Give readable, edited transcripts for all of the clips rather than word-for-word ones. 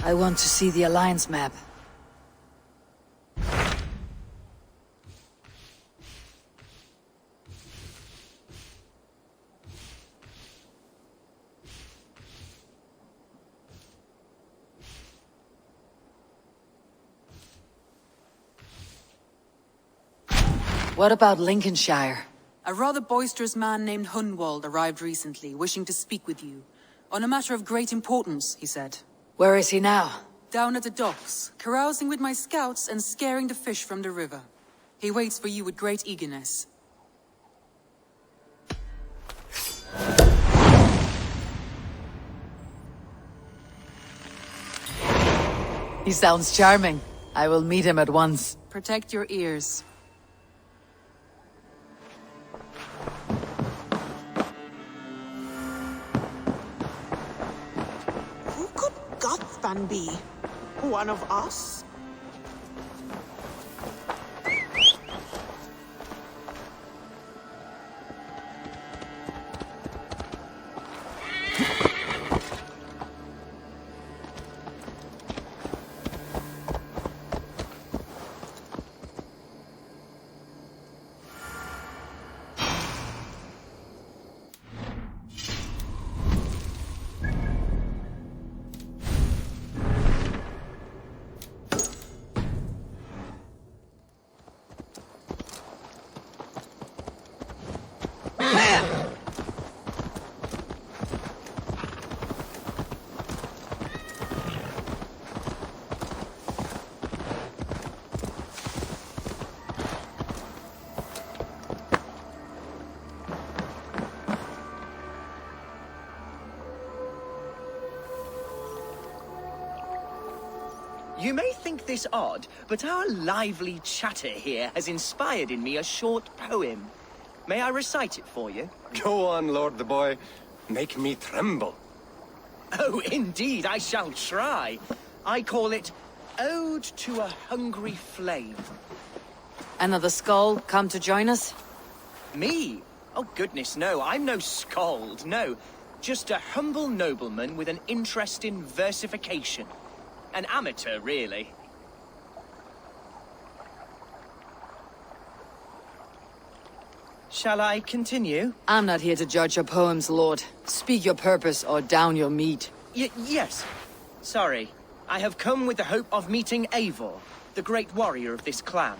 I want to see the Alliance map. What about Lincolnshire? A rather boisterous man named Hunwald arrived recently, wishing to speak with you. On a matter of great importance, he said. Where is he now? Down at the docks, carousing with my scouts and scaring the fish from the river. He waits for you with great eagerness. He sounds charming. I will meet him at once. Protect your ears. Who could Gothvan be? One of us? You may think this odd, but our lively chatter here has inspired in me a short poem. May I recite it for you? Go on, Lord the Boy. Make me tremble. Oh, indeed, I shall try. I call it Ode to a Hungry Flame. Another skull come to join us? Me? Oh, goodness, no, I'm no skald, no. Just a humble nobleman with an interest in versification. An amateur, really. Shall I continue? I'm not here to judge your poems, Lord. Speak your purpose or down your meat. Yes. Sorry. I have come with the hope of meeting Eivor, the great warrior of this clan.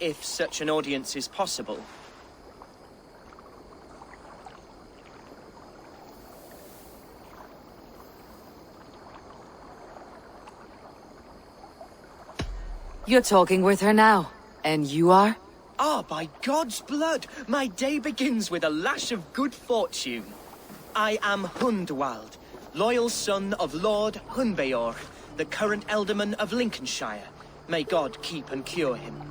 If such an audience is possible. You're talking with her now. And you are? Ah, by God's blood, my day begins with a lash of good fortune. I am Hundwald, loyal son of Lord Hunbeorg, the current Ealdorman of Lincolnshire. May God keep and cure him.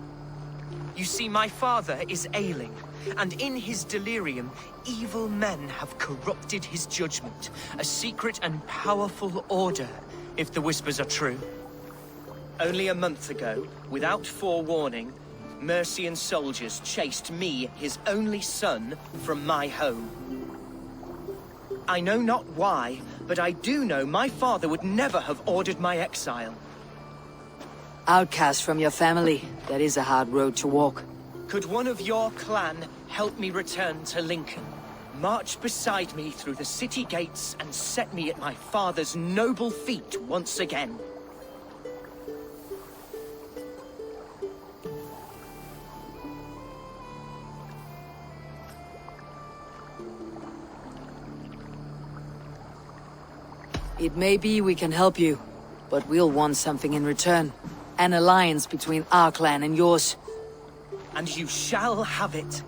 You see, my father is ailing, and in his delirium, evil men have corrupted his judgment. A secret and powerful order, if the whispers are true. Only a month ago, without forewarning, Mercian soldiers chased me, his only son, from my home. I know not why, but I do know my father would never have ordered my exile. Outcast from your family. That is a hard road to walk. Could one of your clan help me return to Lincoln? March beside me through the city gates and set me at my father's noble feet once again. It may be we can help you, but we'll want something in return. An alliance between our clan and yours. And you shall have it.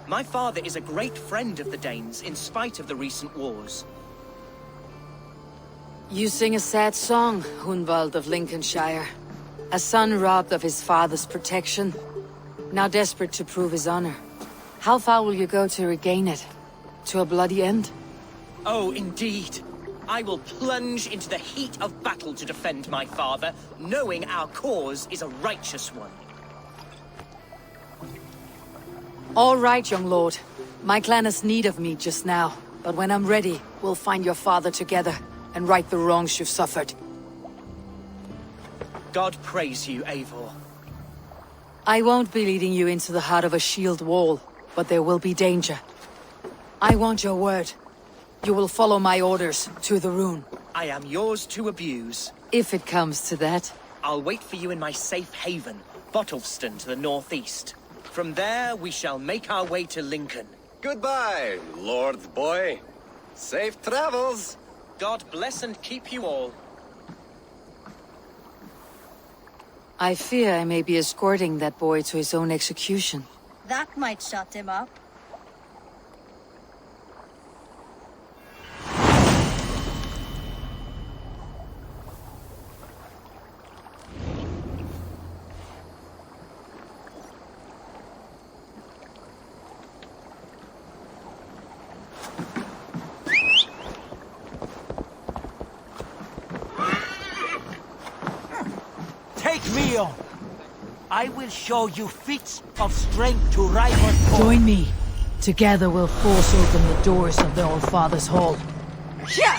My father is a great friend of the Danes, in spite of the recent wars. You sing a sad song, Hunwald of Lincolnshire. A son robbed of his father's protection, now desperate to prove his honor. How far will you go to regain it? To a bloody end? Oh, indeed. I will plunge into the heat of battle to defend my father, knowing our cause is a righteous one. All right, young lord. My clan has need of me just now, but when I'm ready, we'll find your father together and right the wrongs you've suffered. God praise you, Eivor. I won't be leading you into the heart of a shield wall, but there will be danger. I want your word. You will follow my orders to the rune. I am yours to abuse. If it comes to that. I'll wait for you in my safe haven, Bottleston to the northeast. From there, we shall make our way to Lincoln. Goodbye, Lord Boy. Safe travels. God bless and keep you all. I fear I may be escorting that boy to his own execution. That might shut him up. Take me on. I will show you feats of strength to rival. Join me. Together we'll force open the doors of the Old Father's Hall. Yeah!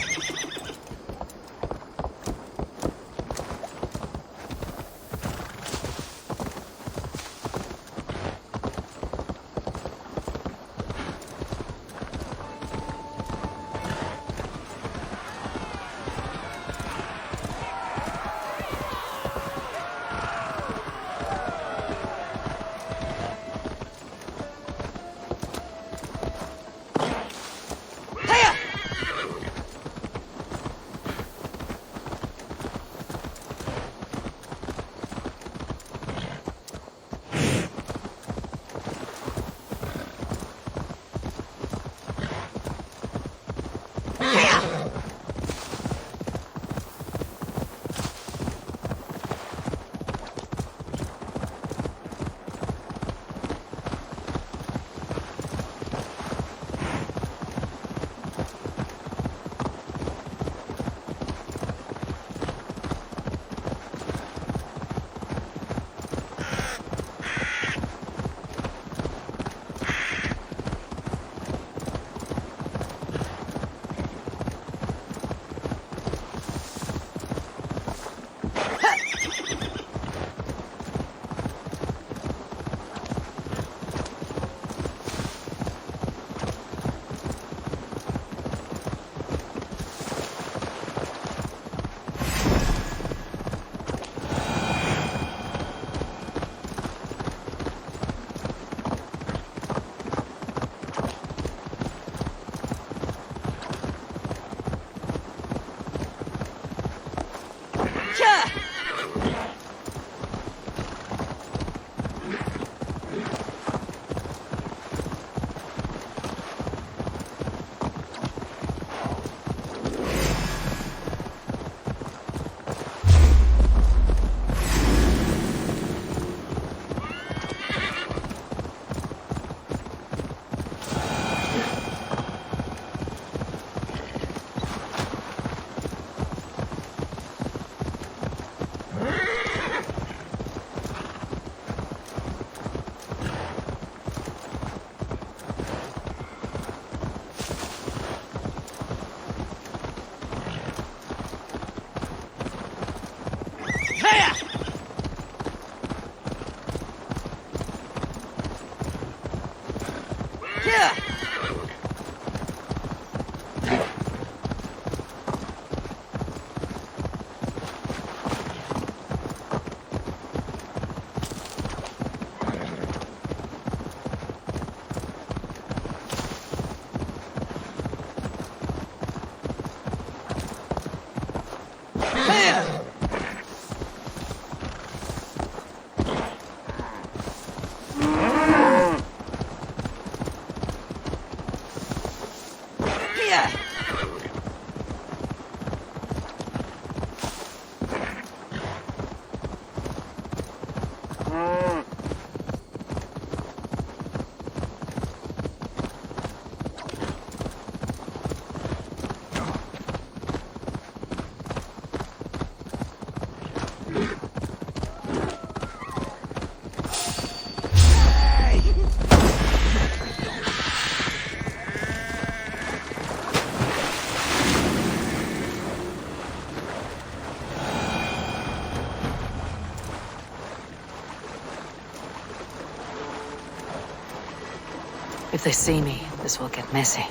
If they see me, this will get messy.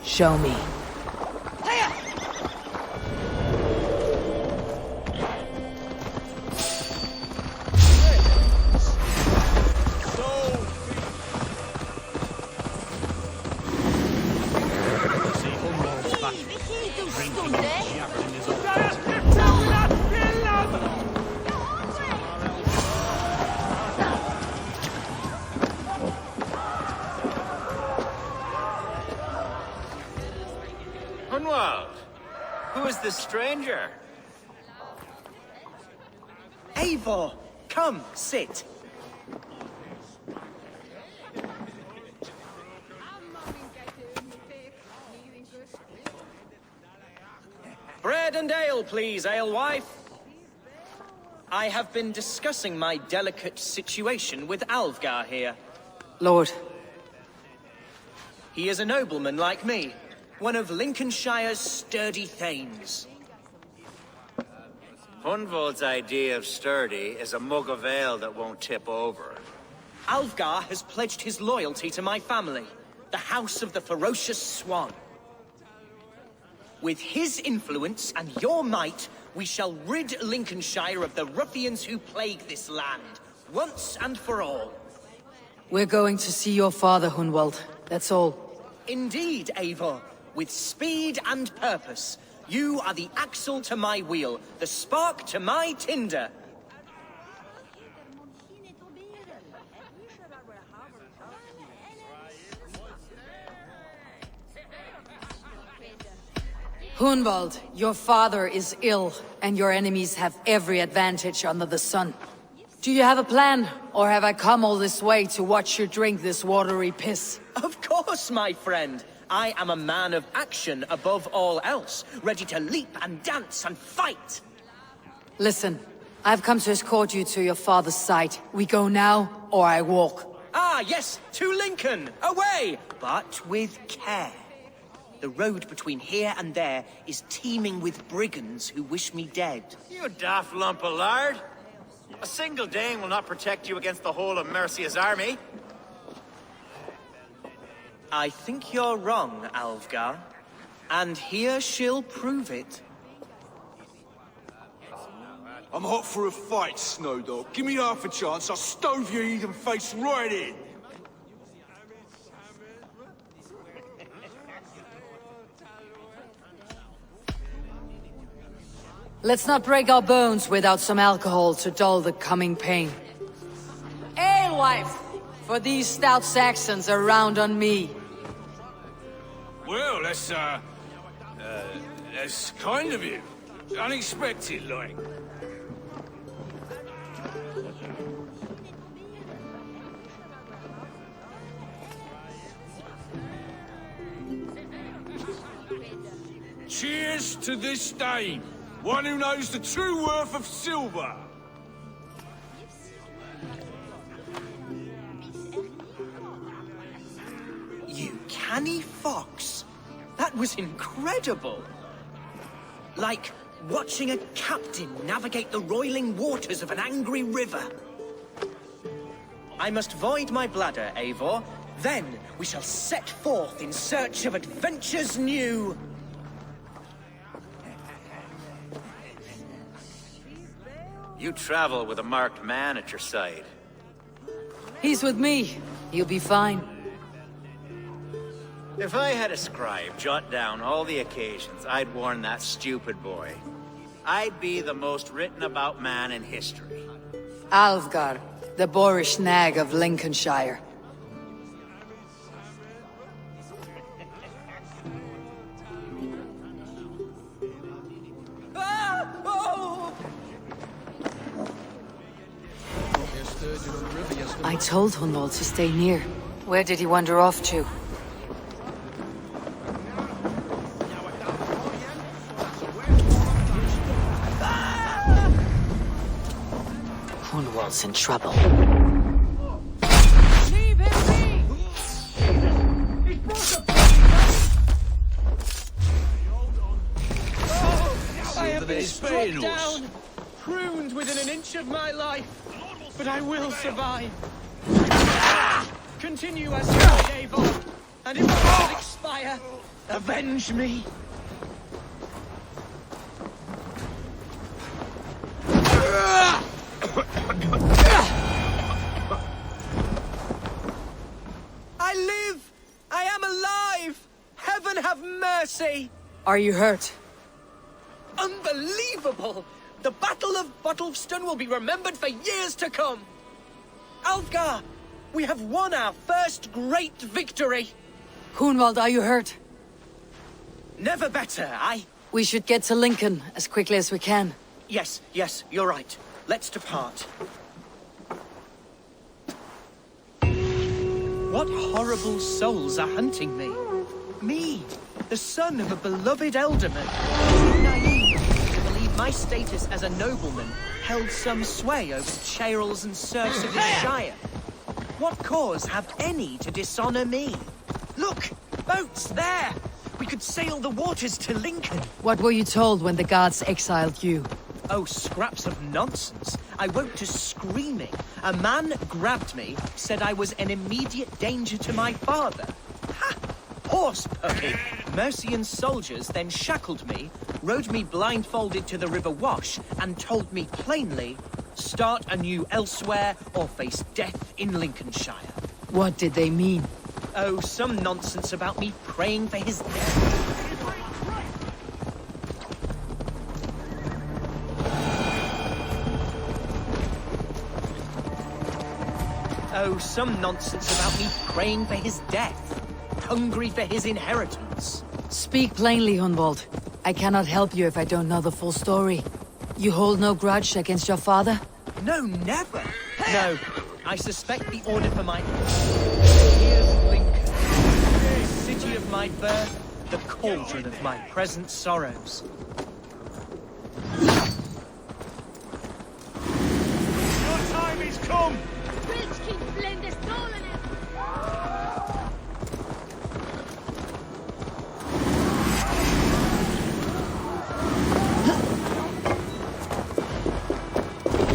Show me. Hunwald, who is this stranger? Eivor, come, sit. Bread and ale, please, alewife. I have been discussing my delicate situation with Alvgar here. Lord. He is a nobleman like me, one of Lincolnshire's sturdy thanes. Hunwald's idea of sturdy is a mug of ale that won't tip over. Alvgar has pledged his loyalty to my family, the House of the Ferocious Swan. With his influence and your might, we shall rid Lincolnshire of the ruffians who plague this land, once and for all. We're going to see your father, Hunwald. That's all. Indeed, Eivor. With speed and purpose, you are the axle to my wheel, the spark to my tinder. Hunwald, your father is ill, and your enemies have every advantage under the sun. Do you have a plan, or have I come all this way to watch you drink this watery piss? Of course, my friend. I am a man of action above all else, ready to leap and dance and fight. Listen, I've come to escort you to your father's side. We go now, or I walk. Ah, yes, to Lincoln! Away! But with care. The road between here and there is teeming with brigands who wish me dead. You daft lump of lard! A single Dane will not protect you against the whole of Mercia's army. I think you're wrong, Alvgar. And here she'll prove it. I'm hot for a fight, Snowdog. Give me half a chance, I'll stove your heathen face right in. Let's not break our bones without some alcohol to dull the coming pain. Alewife! For these stout Saxons are round on me. Well, that's kind of you. Unexpected, like. Cheers to this day. One who knows the true worth of silver. You canny fox. That was incredible. Like watching a captain navigate the roiling waters of an angry river. I must void my bladder, Eivor. Then we shall set forth in search of adventures new. You travel with a marked man at your side. He's with me. He'll be fine. If I had a scribe jot down all the occasions I'd warn that stupid boy, I'd be the most written about man in history. Alvgar, the boorish nag of Lincolnshire. I told Hunwald to stay near. Where did he wander off to? Hunwald's in trouble. Leave him be! I have been struck down, pruned within an inch of my life, but I will survive. Continue as you gave on, and if I should expire, avenge me. I live! I am alive! Heaven have mercy! Are you hurt? Unbelievable! The Battle of Bottleston will be remembered for years to come! Alfgar, we have won our first great victory! Hunwald, are you hurt? Never better, We should get to Lincoln as quickly as we can. Yes, you're right. Let's depart. What horrible souls are hunting me? Me, the son of a beloved elderman. Too naive to believe my status as a nobleman held some sway over the churls and serfs of this shire. What cause have any to dishonor me? Look! Boats there! We could sail the waters to Lincoln. What were you told when the guards exiled you? Oh, scraps of nonsense. I woke to screaming. A man grabbed me, said I was an immediate danger to my father. Ha! Horse puppy! Mercian soldiers then shackled me, rode me blindfolded to the River Wash, and told me plainly, start anew elsewhere or face death in Lincolnshire. What did they mean? Oh, some nonsense about me praying for his death. Oh, some nonsense about me praying for his death. Hungry for his inheritance. Speak plainly, Hunwald. I cannot help you if I don't know the full story. You hold no grudge against your father? No, never. No, I suspect the order for my... Here's Lincoln. The city of my birth, the cauldron of my present sorrows. Your time is come!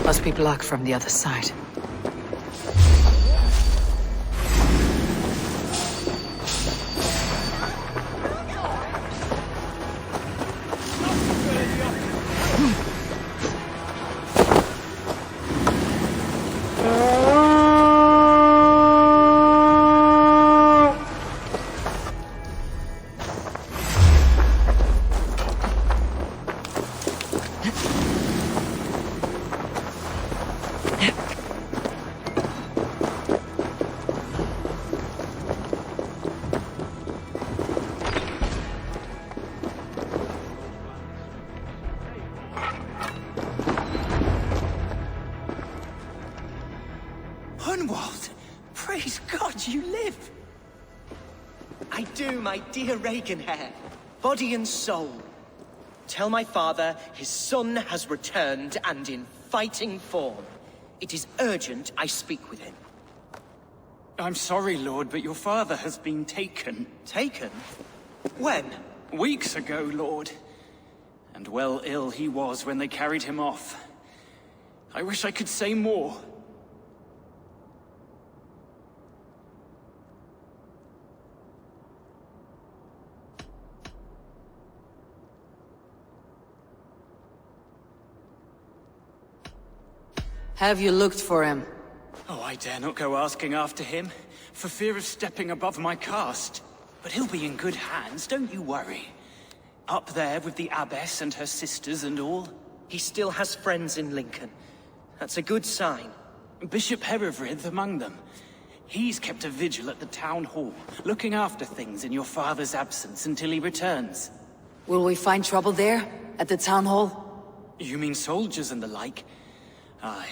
Must be blocked from the other side. Hunwald! Praise God you live! I do, my dear Reaganhair. Body and soul. Tell my father his son has returned and in fighting form. It is urgent I speak with him. I'm sorry, Lord, but your father has been taken. Taken? When? Weeks ago, Lord. And well ill he was when they carried him off. I wish I could say more. Have you looked for him? Oh, I dare not go asking after him, for fear of stepping above my caste. But he'll be in good hands, don't you worry. Up there with the abbess and her sisters and all. He still has friends in Lincoln. That's a good sign. Bishop Herefrith among them. He's kept a vigil at the town hall, looking after things in your father's absence until he returns. Will we find trouble there? At the town hall? You mean soldiers and the like? Aye.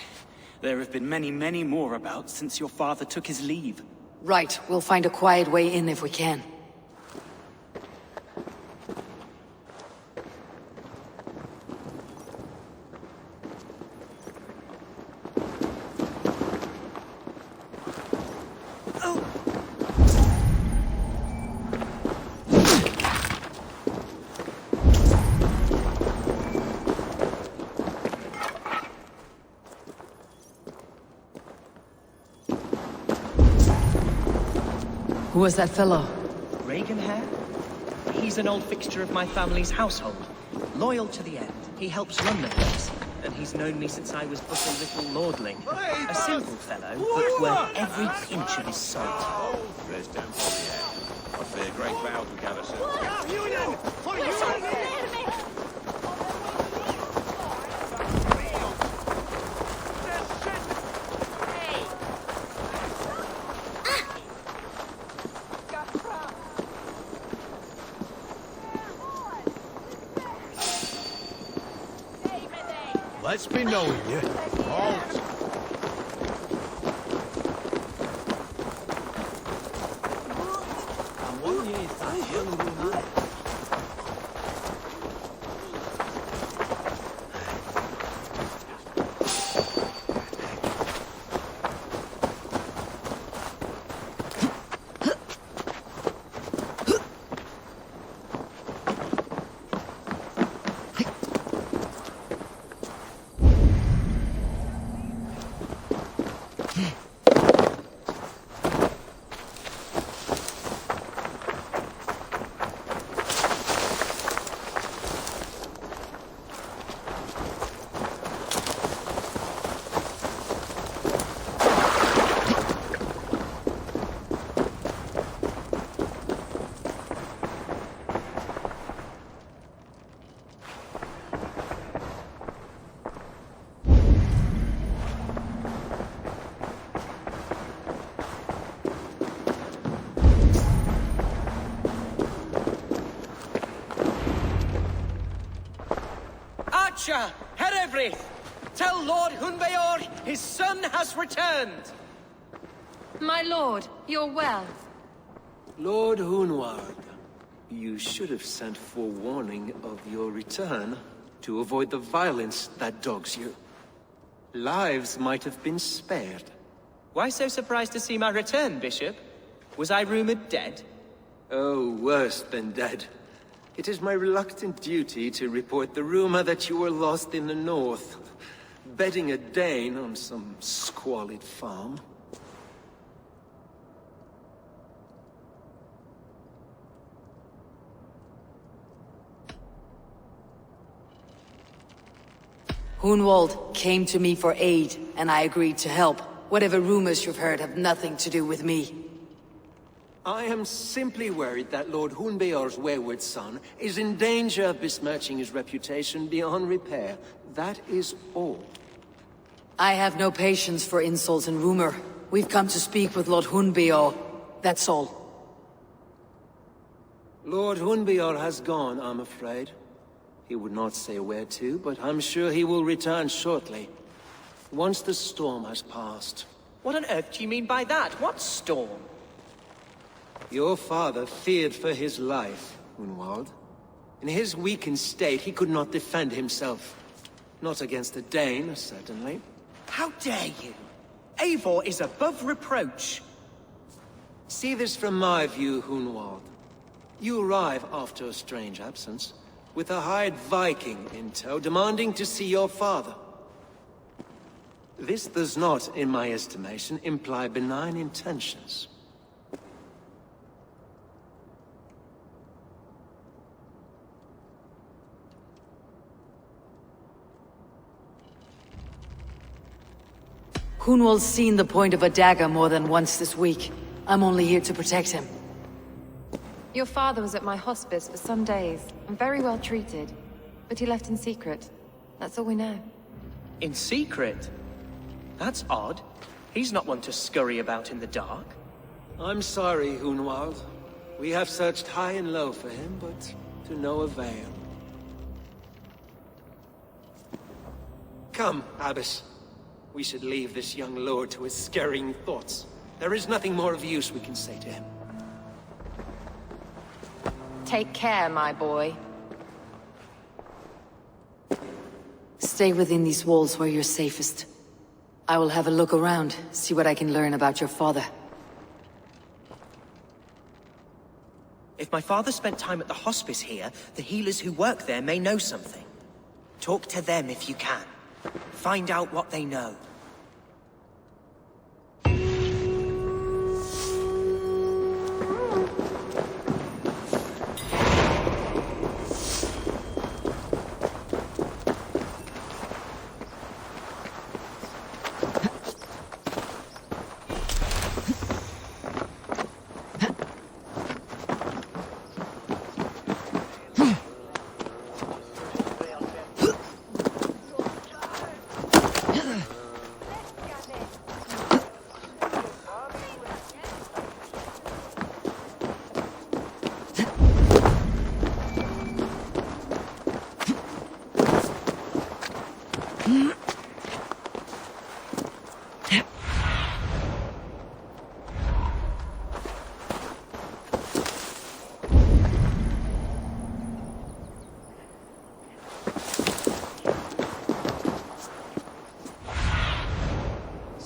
There have been many, many more about since your father took his leave. Right, we'll find a quiet way in if we can. Who was that fellow? Reagan Hare? He's an old fixture of my family's household. Loyal to the end. He helps run the place. And he's known me since I was but a little lordling. A simple fellow, but worth every pinch of his salt. There's down for the air. I fear great vows will gather soon. Let's be knowing you. Halt. Herevri! Tell Lord Hunbeor his son has returned! My lord, you're well. Lord Hunwald, you should have sent forewarning of your return to avoid the violence that dogs you. Lives might have been spared. Why so surprised to see my return, Bishop? Was I rumored dead? Oh, worse than dead. It is my reluctant duty to report the rumor that you were lost in the north, bedding a Dane on some squalid farm. Hunwald came to me for aid, and I agreed to help. Whatever rumors you've heard have nothing to do with me. I am simply worried that Lord Hunbeor's wayward son is in danger of besmirching his reputation beyond repair. That is all. I have no patience for insult and rumor. We've come to speak with Lord Hunbeor. That's all. Lord Hunbeor has gone, I'm afraid. He would not say where to, but I'm sure he will return shortly. Once the storm has passed. What on earth do you mean by that? What storm? Your father feared for his life, Hunwald. In his weakened state, he could not defend himself. Not against a Dane, certainly. How dare you? Eivor is above reproach. See this from my view, Hunwald. You arrive after a strange absence, with a hired Viking in tow, demanding to see your father. This does not, in my estimation, imply benign intentions. Hunwald's seen the point of a dagger more than once this week. I'm only here to protect him. Your father was at my hospice for some days, and very well treated. But he left in secret. That's all we know. In secret? That's odd. He's not one to scurry about in the dark. I'm sorry, Hunwald. We have searched high and low for him, but to no avail. Come, Abbess. We should leave this young lord to his scurrying thoughts. There is nothing more of use we can say to him. Take care, my boy. Stay within these walls where you're safest. I will have a look around, see what I can learn about your father. If my father spent time at the hospice here, the healers who work there may know something. Talk to them if you can. Find out what they know.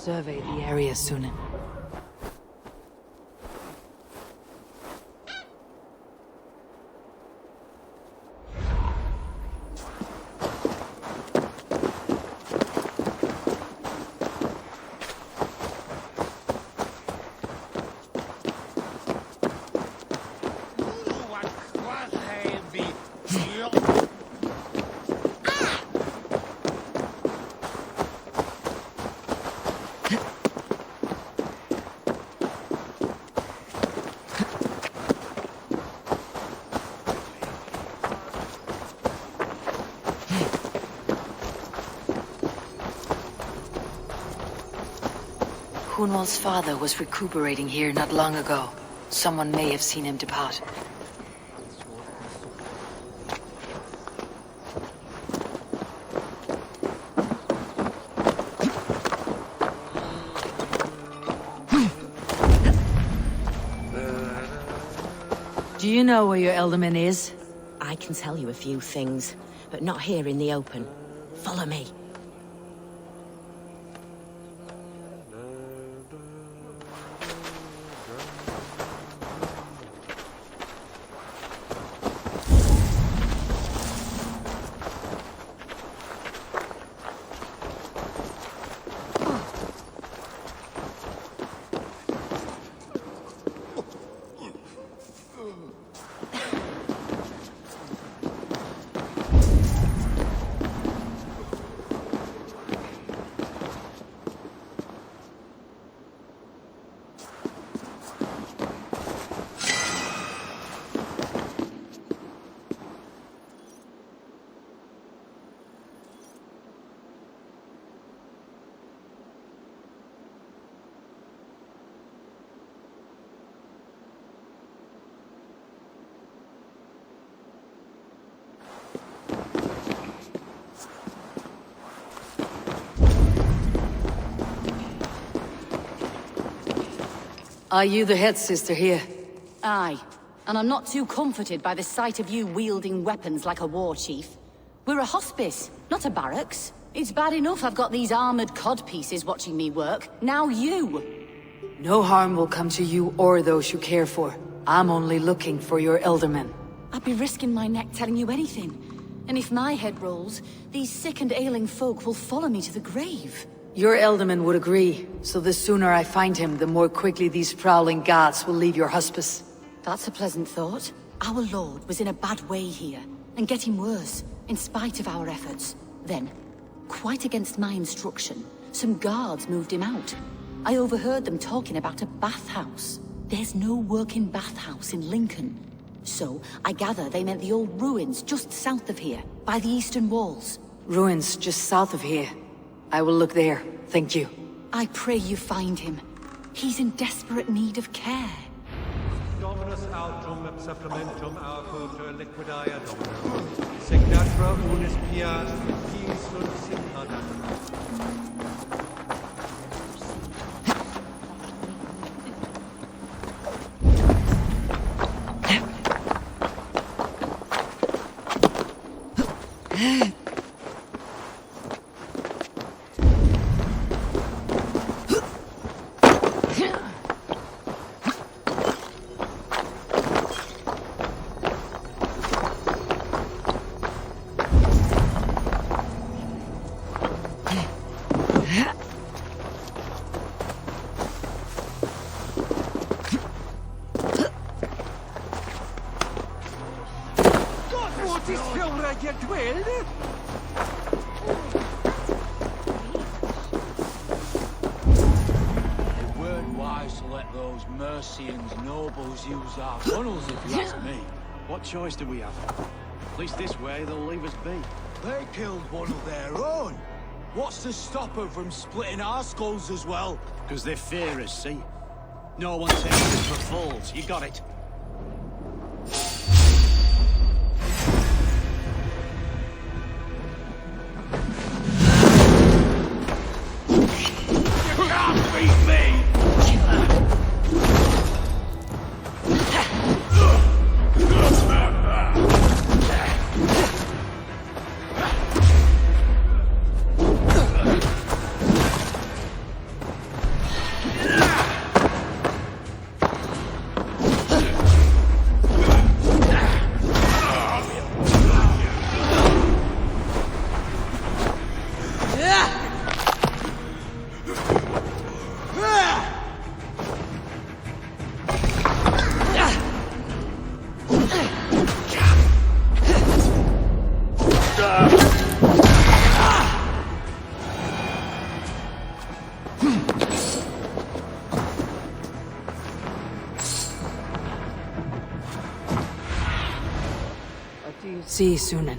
survey the area soon. Hunwald's father was recuperating here not long ago. Someone may have seen him depart. Do you know where your Elderman is? I can tell you a few things, but not here in the open. Follow me. Are you the head sister here? Aye, and I'm not too comforted by the sight of you wielding weapons like a war chief. We're a hospice, not a barracks. It's bad enough I've got these armored codpieces watching me work. Now you! No harm will come to you or those you care for. I'm only looking for your Elderman. I'd be risking my neck telling you anything. And if my head rolls, these sick and ailing folk will follow me to the grave. Your Elderman would agree, so the sooner I find him, the more quickly these prowling gods will leave your hospice. That's a pleasant thought. Our lord was in a bad way here, and getting worse, in spite of our efforts. Then, quite against my instruction, some guards moved him out. I overheard them talking about a bathhouse. There's no working bathhouse in Lincoln. So, I gather they meant the old ruins just south of here, by the eastern walls. Ruins just south of here. I will look there, thank you. I pray you find him. He's in desperate need of care. Dominus autum et supplementum autor liquidae dominum. Signatra unis pias, quis sunt sit our funnels, if you ask me. What choice do we have? At least this way, they'll leave us be. They killed one of their own. What's to stop them from splitting our skulls as well? Because they fear us, see? No one takes us for fools. You got it. You can't beat me! Do you see, Sunan?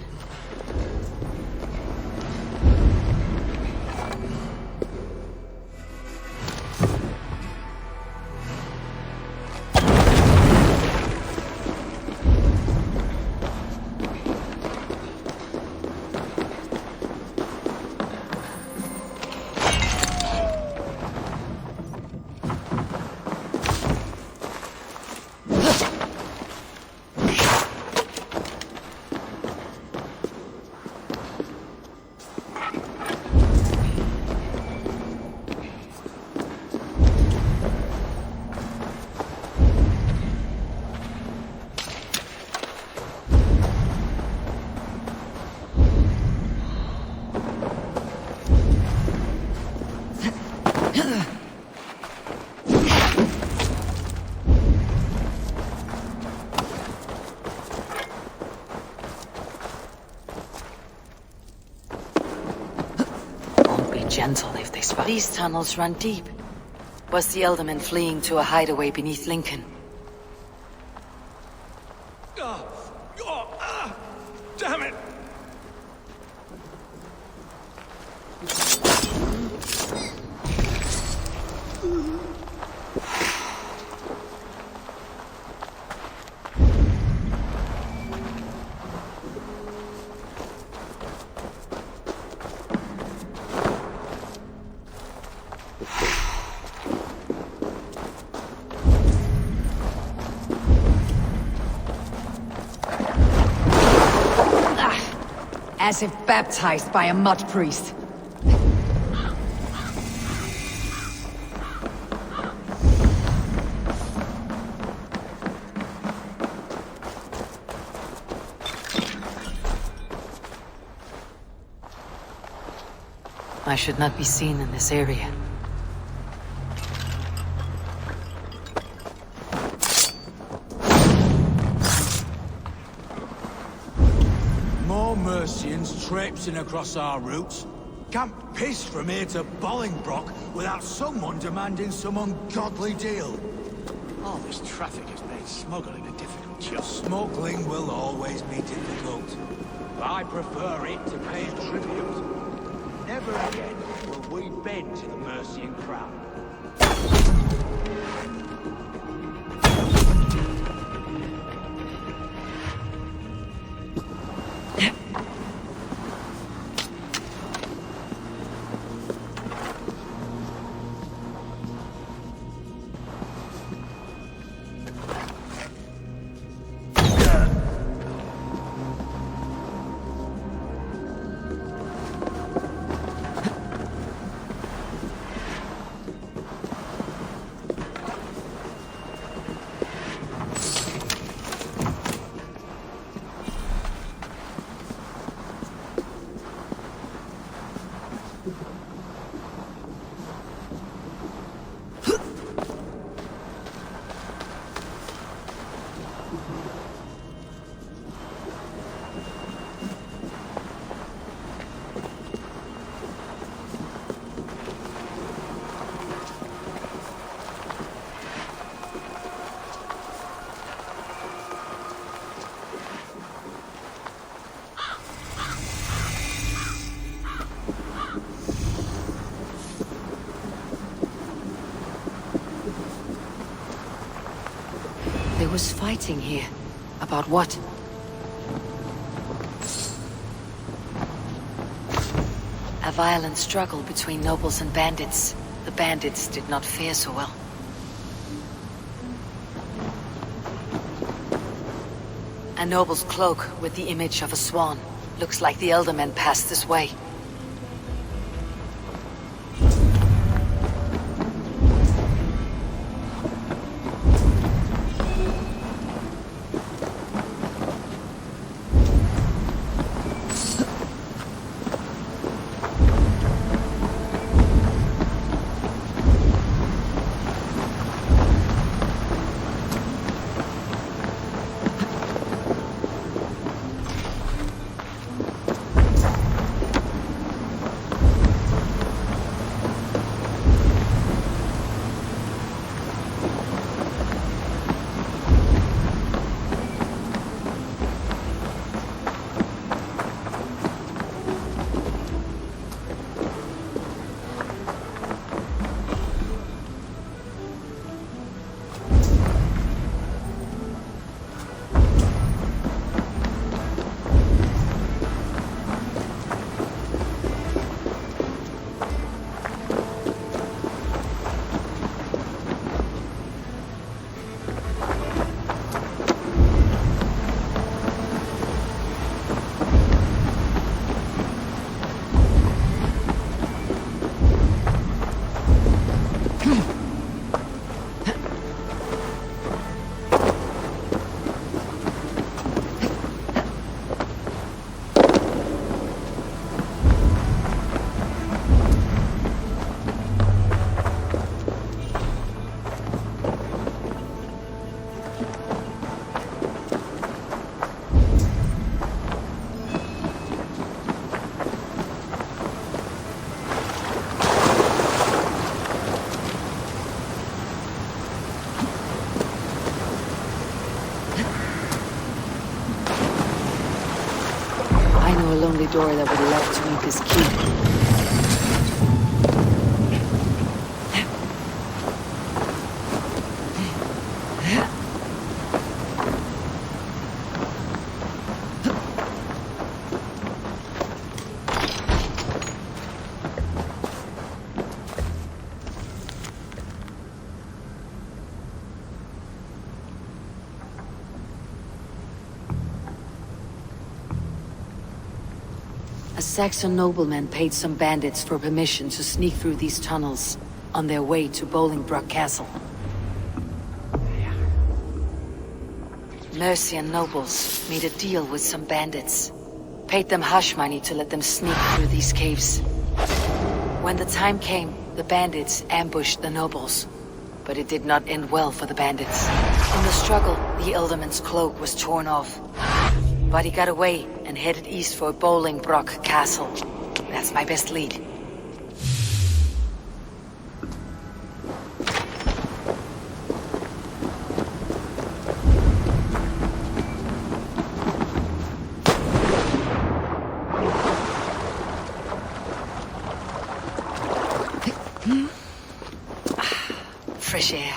Gentle if they spot. These tunnels run deep. Was the Elderman fleeing to a hideaway beneath Lincoln? Damn it! As if baptized by a mud priest. I should not be seen in this area. Mercians traipsing across our routes. Can't piss from here to Bolingbroke without someone demanding some ungodly deal. All this traffic has made smuggling a difficult job. Smuggling will always be difficult. I prefer it to paying tribute. Never again will we bend to the Mercian crown. There was fighting here. About what? A violent struggle between nobles and bandits. The bandits did not fare so well. A noble's cloak with the image of a swan. Looks like the Eldermen passed this way. I know a lonely door that would love to meet this key. A Saxon nobleman paid some bandits for permission to sneak through these tunnels on their way to Bolingbroke Castle. Mercian nobles made a deal with some bandits, paid them hush money to let them sneak through these caves. When the time came, the bandits ambushed the nobles, but it did not end well for the bandits. In the struggle, the Elderman's cloak was torn off, but he got away and headed east for Bolingbroke Castle. That's my best lead. Fresh air.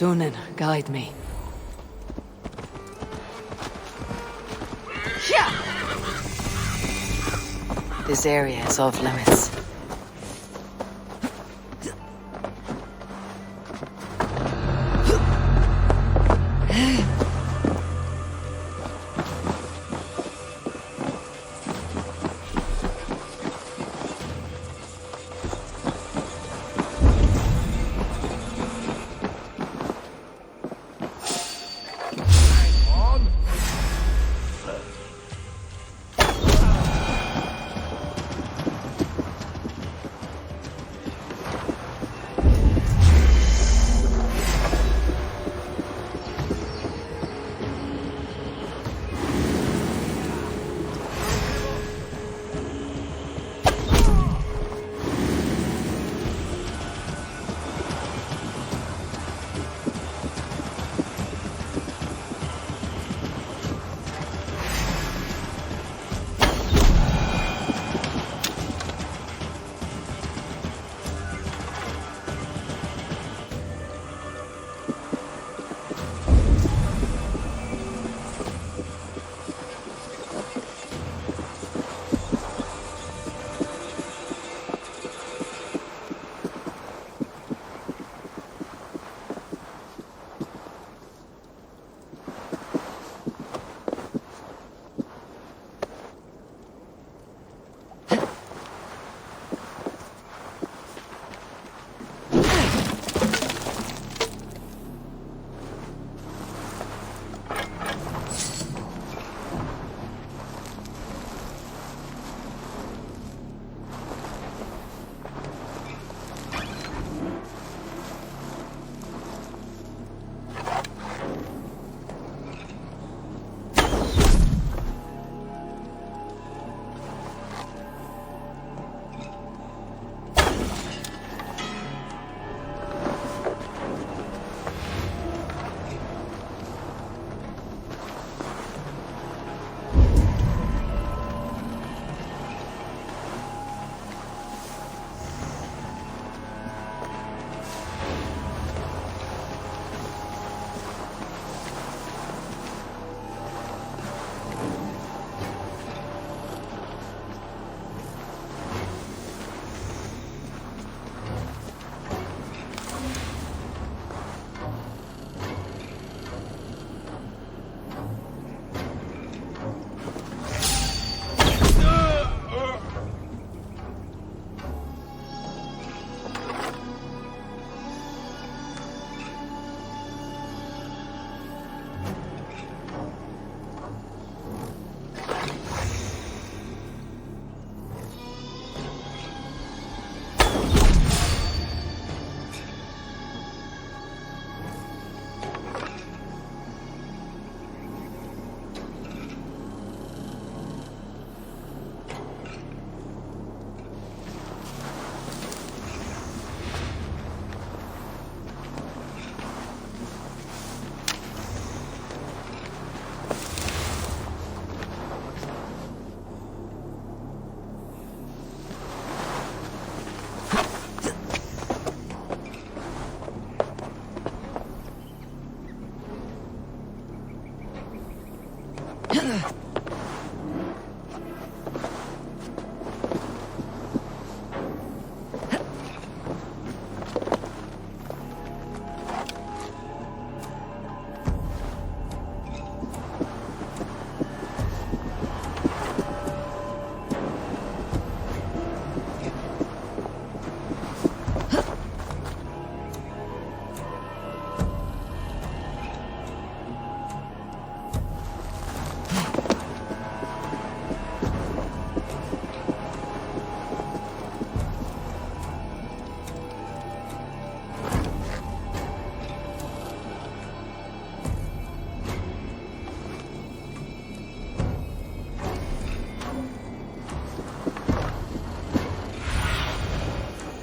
Sunan, guide me. This area is off limits.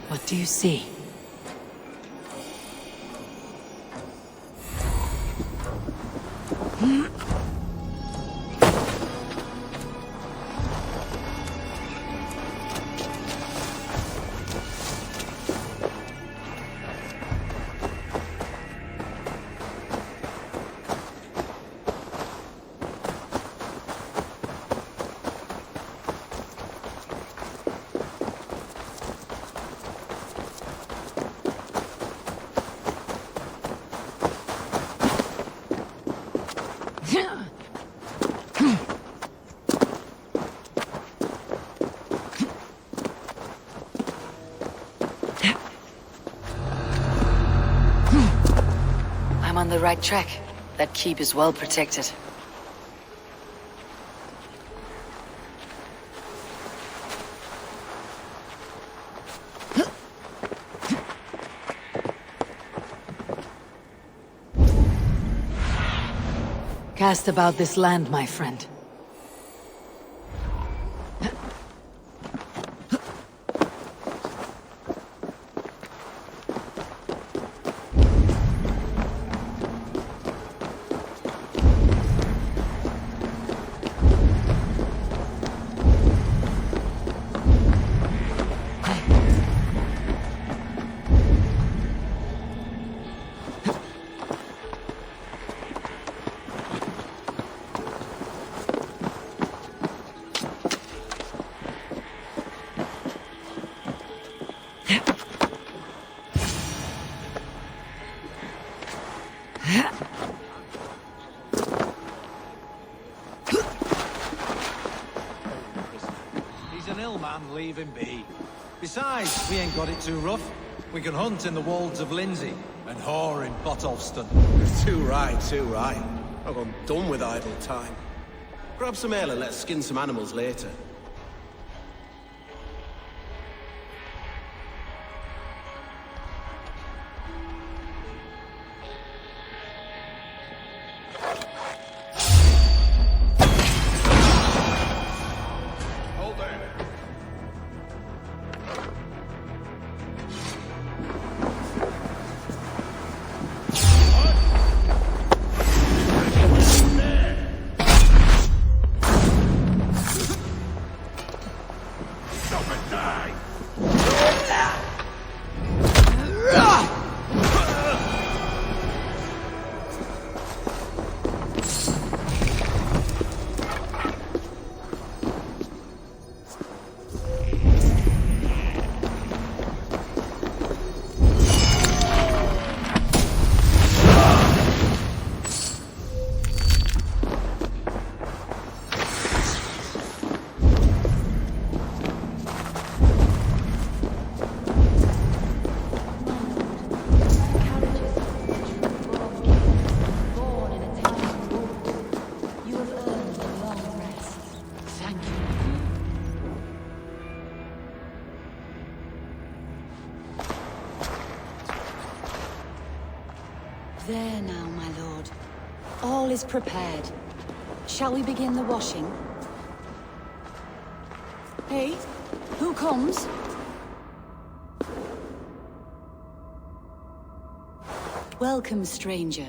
What do you see? I'm on the right track. That keep is well protected. Cast about this land, my friend. Leave him be. Besides, we ain't got it too rough. We can hunt in the wolds of Lindsay and whore in Botolston. Too right, too right. I'm done with idle time. Grab some ale and let's skin some animals later. There now, my lord. All is prepared. Shall we begin the washing? Hey, who comes? Welcome, stranger.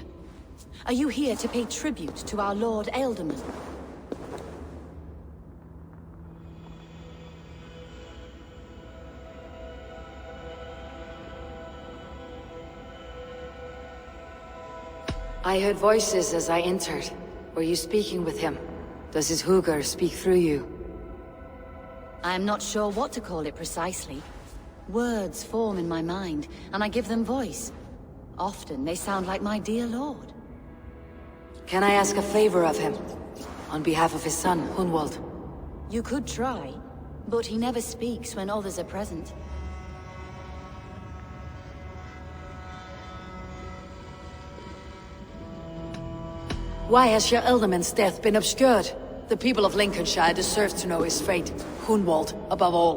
Are you here to pay tribute to our Lord Alderman? I heard voices as I entered. Were you speaking with him? Does his hooger speak through you? I'm not sure what to call it precisely. Words form in my mind, and I give them voice. Often they sound like my dear lord. Can I ask a favor of him? On behalf of his son, Hunwald. You could try, but he never speaks when others are present. Why has your Elderman's death been obscured? The people of Lincolnshire deserve to know his fate. Hunwald, above all.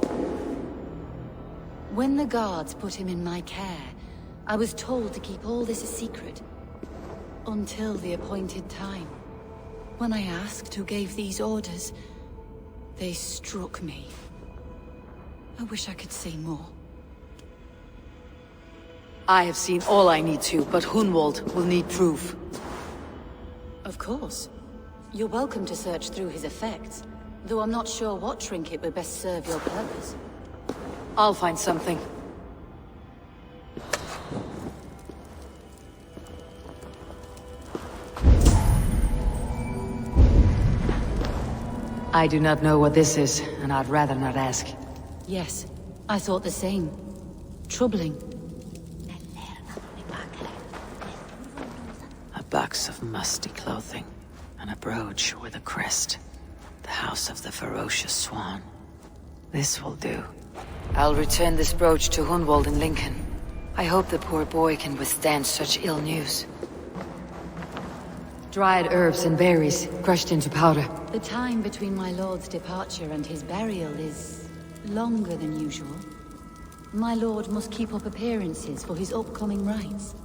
When the guards put him in my care, I was told to keep all this a secret. Until the appointed time. When I asked who gave these orders, they struck me. I wish I could say more. I have seen all I need to, but Hunwald will need proof. Of course. You're welcome to search through his effects, though I'm not sure what trinket would best serve your purpose. I'll find something. I do not know what this is, and I'd rather not ask. Yes, I thought the same. Troubling. A box of musty clothing, and a brooch with a crest. The House of the Ferocious Swan. This will do. I'll return this brooch to Hunwald in Lincoln. I hope the poor boy can withstand such ill news. Dried herbs and berries, crushed into powder. The time between my lord's departure and his burial is longer than usual. My lord must keep up appearances for his upcoming rites.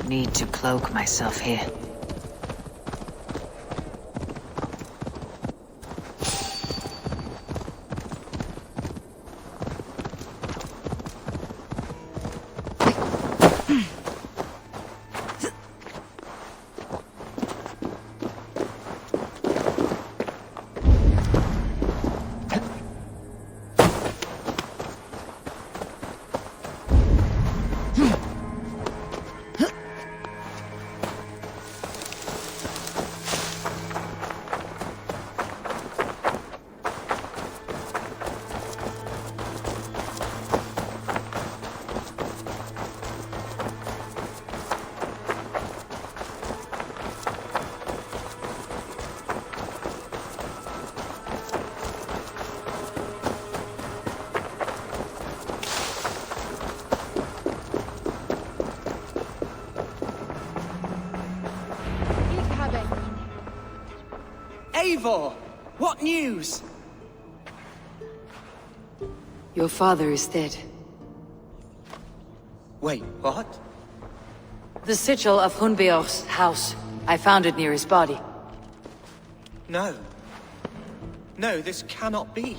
Need to cloak myself here. Eivor! What news? Your father is dead. Wait, what? The sigil of Hunbeor's house. I found it near his body. No. No, this cannot be.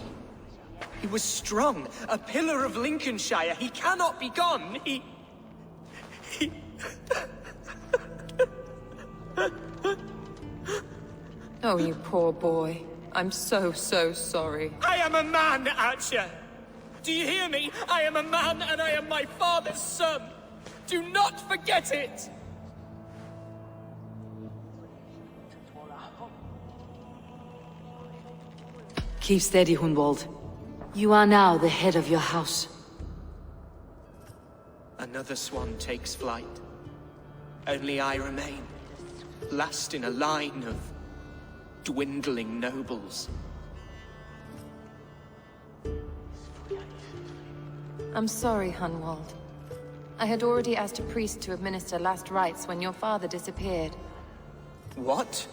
He was strong, a pillar of Lincolnshire. He cannot be gone. He... Oh, you poor boy. I'm so sorry. I am a man, Archer! Do you hear me? I am a man and I am my father's son! Do not forget it! Keep steady, Hunwald. You are now the head of your house. Another swan takes flight. Only I remain, last in a line of dwindling nobles. I'm sorry, Hunwald. I had already asked a priest to administer last rites when your father disappeared. What?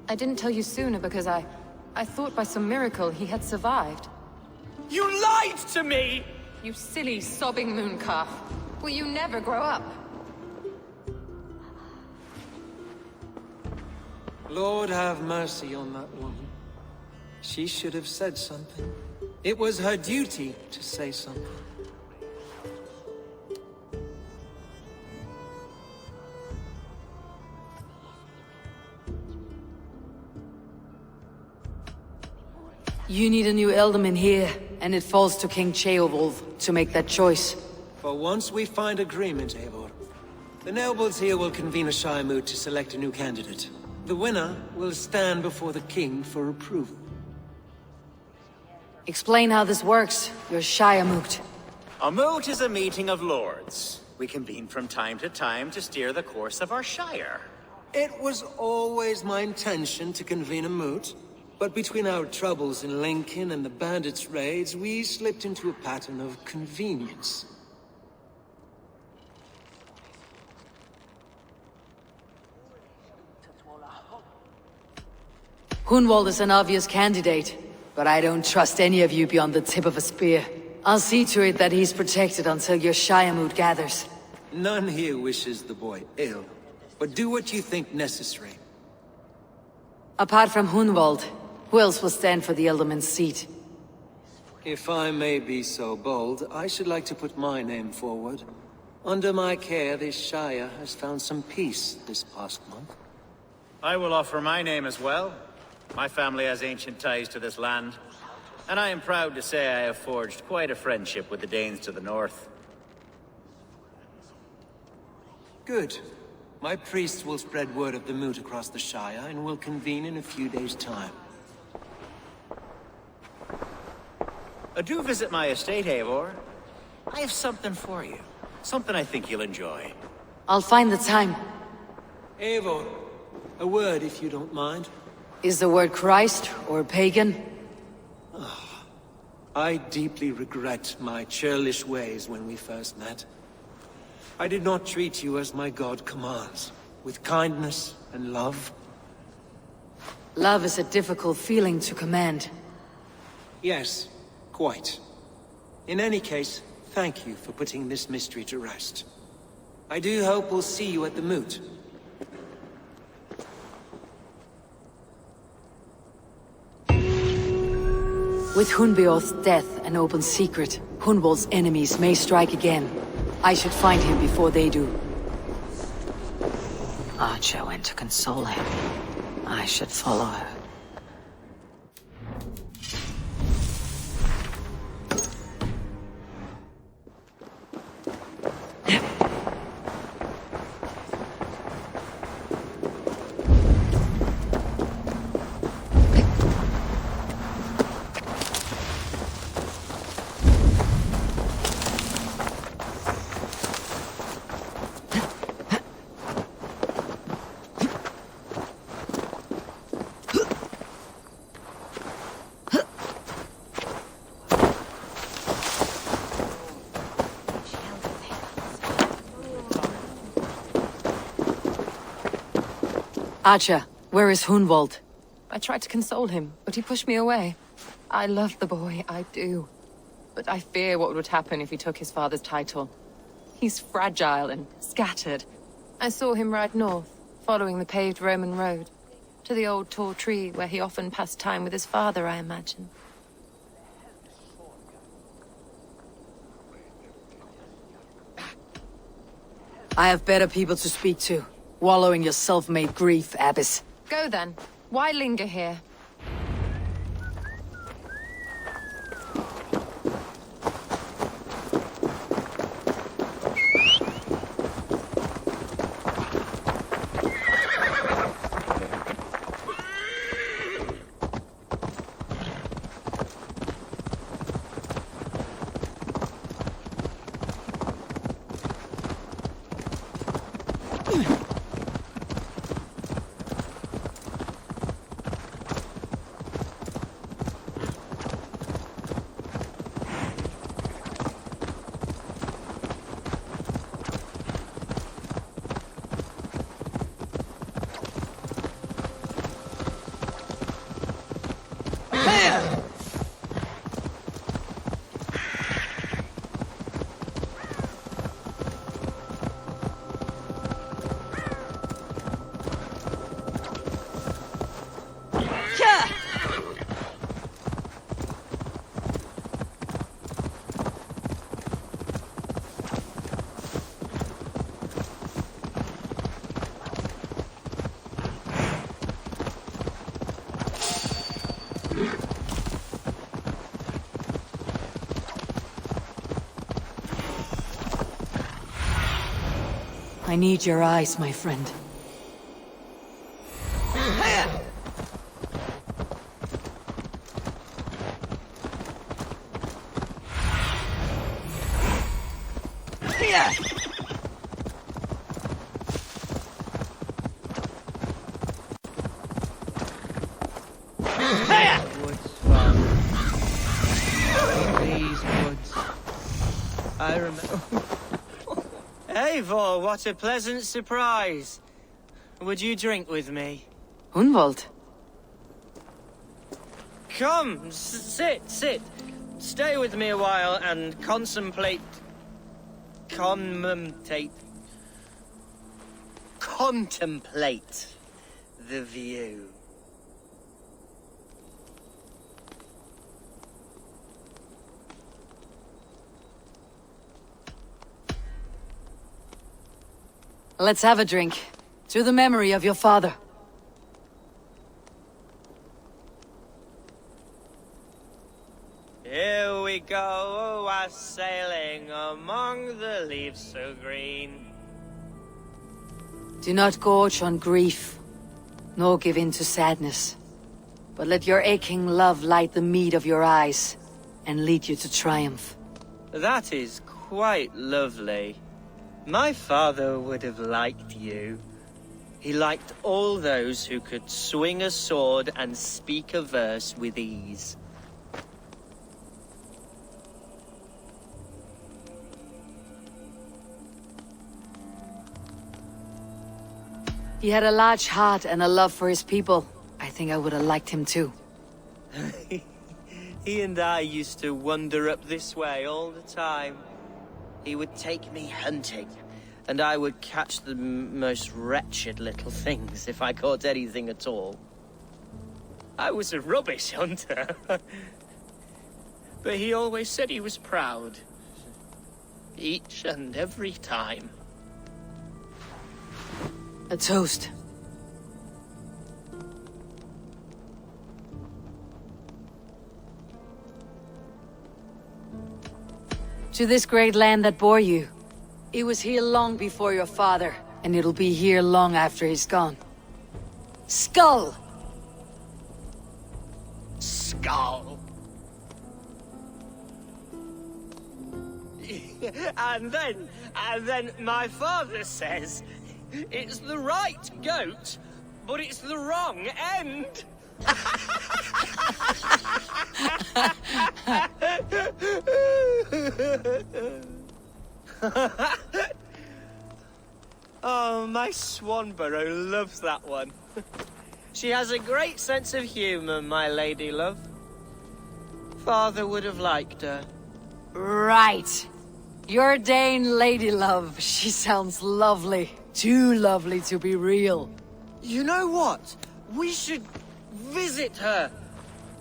I didn't tell you sooner because I thought by some miracle he had survived. You lied to me! You silly, sobbing mooncalf. Will you never grow up? Lord have mercy on that woman. She should have said something. It was her duty to say something. You need a new Elderman here, and it falls to King Ceolwulf to make that choice. For once we find agreement, Eivor. The nobles here will convene a Shire moot to select a new candidate. The winner will stand before the king for approval. Explain how this works, your Shire moot. A moot is a meeting of lords. We convene from time to time to steer the course of our shire. It was always my intention to convene a moot, but between our troubles in Lincoln and the bandits' raids, we slipped into a pattern of convenience. Hunwald is an obvious candidate, but I don't trust any of you beyond the tip of a spear. I'll see to it that he's protected until your Shire moot gathers. None here wishes the boy ill, but do what you think necessary. Apart from Hunwald, who else will stand for the Elderman's seat? If I may be so bold, I should like to put my name forward. Under my care, this Shire has found some peace this past month. I will offer my name as well. My family has ancient ties to this land, and I am proud to say I have forged quite a friendship with the Danes to the north. Good. My priests will spread word of the moot across the Shire, and will convene in a few days' time. Do visit my estate, Eivor. I have something for you. Something I think you'll enjoy. I'll find the time. Eivor, a word if you don't mind. Is the word Christ or pagan? I deeply regret my churlish ways when we first met. I did not treat you as my god commands, with kindness and love. Love is a difficult feeling to command. Yes, quite. In any case, thank you for putting this mystery to rest. I do hope we'll see you at the moot. With Hunbeorth's death an open secret, Hunwald's enemies may strike again. I should find him before they do. Archer went to console him. I should follow her. Archer, Where is Hunwald? I tried to console him, but he pushed me away. I love the boy, I do. But I fear what would happen if he took his father's title. He's fragile and scattered. I saw him ride north, following the paved Roman road. To the old tall tree where he often passed time with his father, I imagine. I have better people to speak to. Wallow in your self-made grief, Abbess. Go then. Why linger here? I need your eyes, my friend. These woods. I remember. Eivor, what a pleasant surprise. Would you drink with me? Hunwald? Come, sit. Stay with me a while and contemplate the view. Let's have a drink. To the memory of your father. Here we go, sailing among the leaves so green. Do not gorge on grief, nor give in to sadness. But let your aching love light the mead of your eyes, and lead you to triumph. That is quite lovely. My father would have liked you. He liked all those who could swing a sword and speak a verse with ease. He had a large heart and a love for his people. I think I would have liked him too. He and I used to wander up this way all the time. He would take me hunting, and I would catch the most wretched little things if I caught anything at all. I was a rubbish hunter. But he always said he was proud. Each and every time. A toast. To this great land that bore you. It was here long before your father, and it'll be here long after he's gone. Skull! Skull. And then my father says, it's the right goat, but it's the wrong end. Oh, my Swanborough loves that one. She has a great sense of humor, my lady love. Father would have liked her. Right. Your Dane lady love. She sounds lovely. Too lovely to be real. You know what? We should visit her.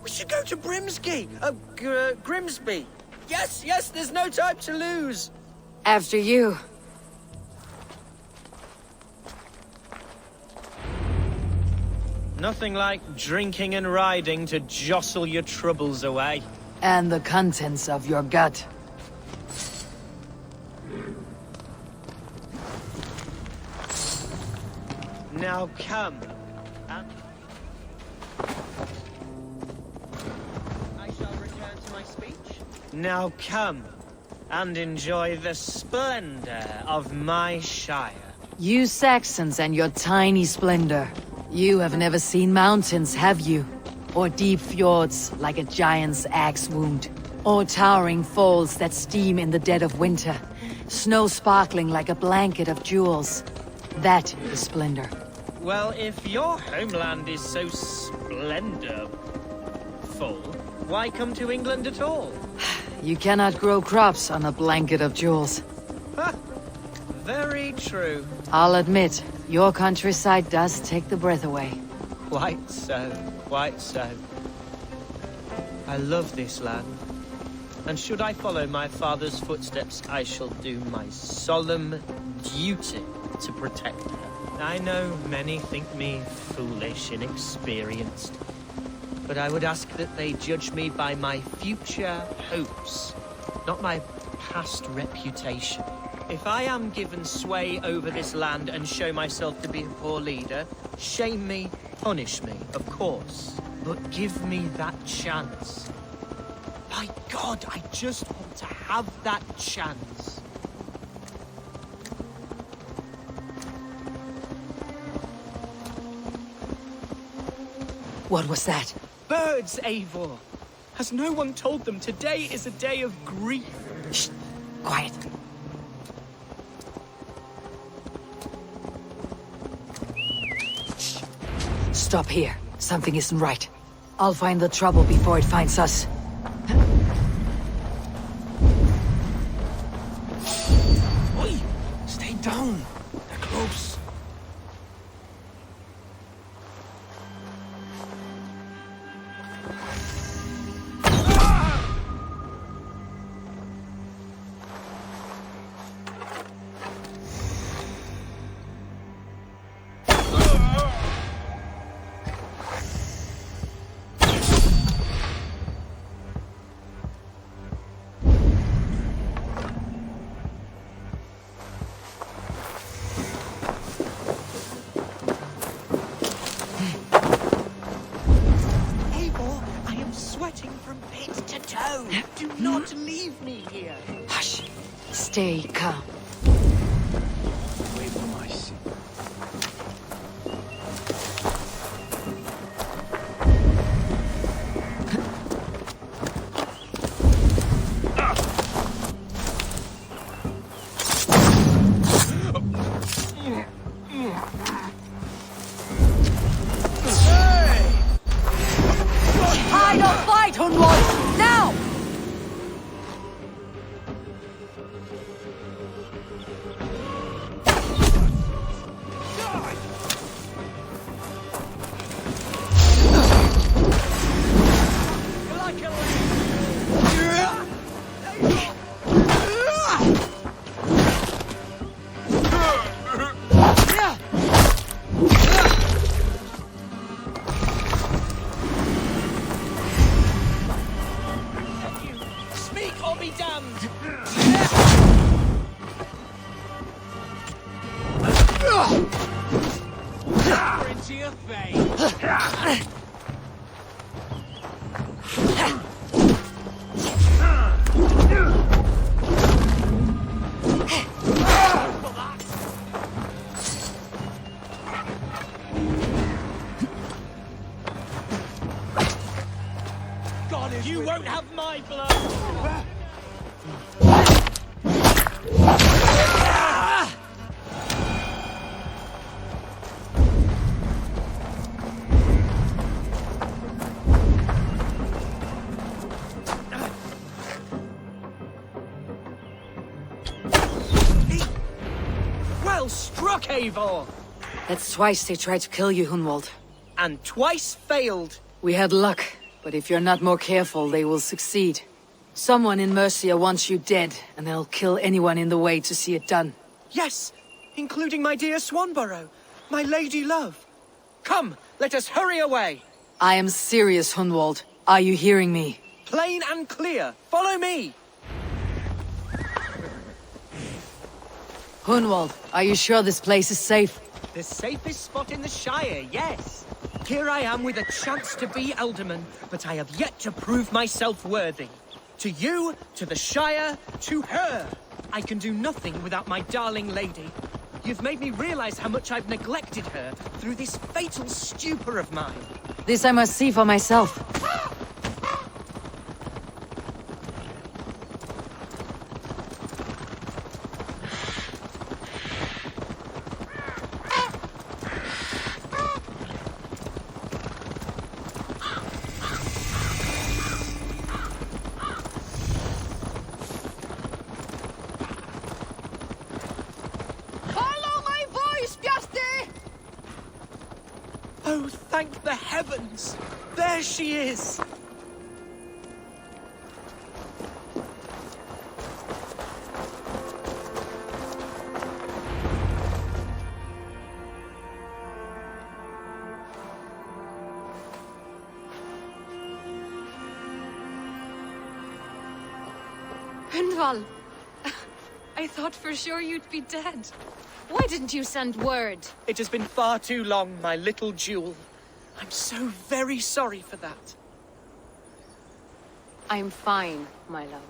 We should go to Grimsby. Yes, there's no time to lose. After you. Nothing like drinking and riding to jostle your troubles away. And the contents of your gut. Now come. I shall return to my speech. Now come and enjoy the splendor of my shire. You Saxons and your tiny splendor. You have never seen mountains, have you? Or deep fjords like a giant's axe wound? Or towering falls that steam in the dead of winter? Snow sparkling like a blanket of jewels? That is splendor. Well, if your homeland is so splendorful, why come to England at all? You cannot grow crops on a blanket of jewels. Ha! Very true. I'll admit, your countryside does take the breath away. Quite so, quite so. I love this land. And should I follow my father's footsteps, I shall do my solemn duty to protect her. I know many think me foolish, inexperienced, but I would ask that they judge me by my future hopes, not my past reputation. If I am given sway over this land and show myself to be a poor leader, shame me, punish me, of course, but give me that chance. By God, I just want to have that chance. What was that? Birds, Eivor! Has no one told them today is a day of grief? Shh! Quiet. Shh. Stop here. Something isn't right. I'll find the trouble before it finds us. Oi! Stay down! They're close. Do not leave me here. Hush. Stay calm. Wait for my seat. Hide or fight, Hunwald! Now! Speak or be damned! Into your face! God, you won't have my blood! Eivor! That's twice they tried to kill you, Hunwald. And twice failed. We had luck, but if you're not more careful, they will succeed. Someone in Mercia wants you dead, and they'll kill anyone in the way to see it done. Yes, including my dear Swanborough, my lady love. Come, let us hurry away. I am serious, Hunwald. Are you hearing me? Plain and clear. Follow me. Hunwald, are you sure this place is safe? The safest spot in the Shire, yes. Here I am with a chance to be Elderman, but I have yet to prove myself worthy. To you, to the Shire, to her. I can do nothing without my darling lady. You've made me realize how much I've neglected her through this fatal stupor of mine. This I must see for myself. Oh, thank the heavens! There she is! Hunwald! I thought for sure you'd be dead. Why didn't you send word? It has been far too long, my little jewel. I'm so very sorry for that. I'm fine, my love.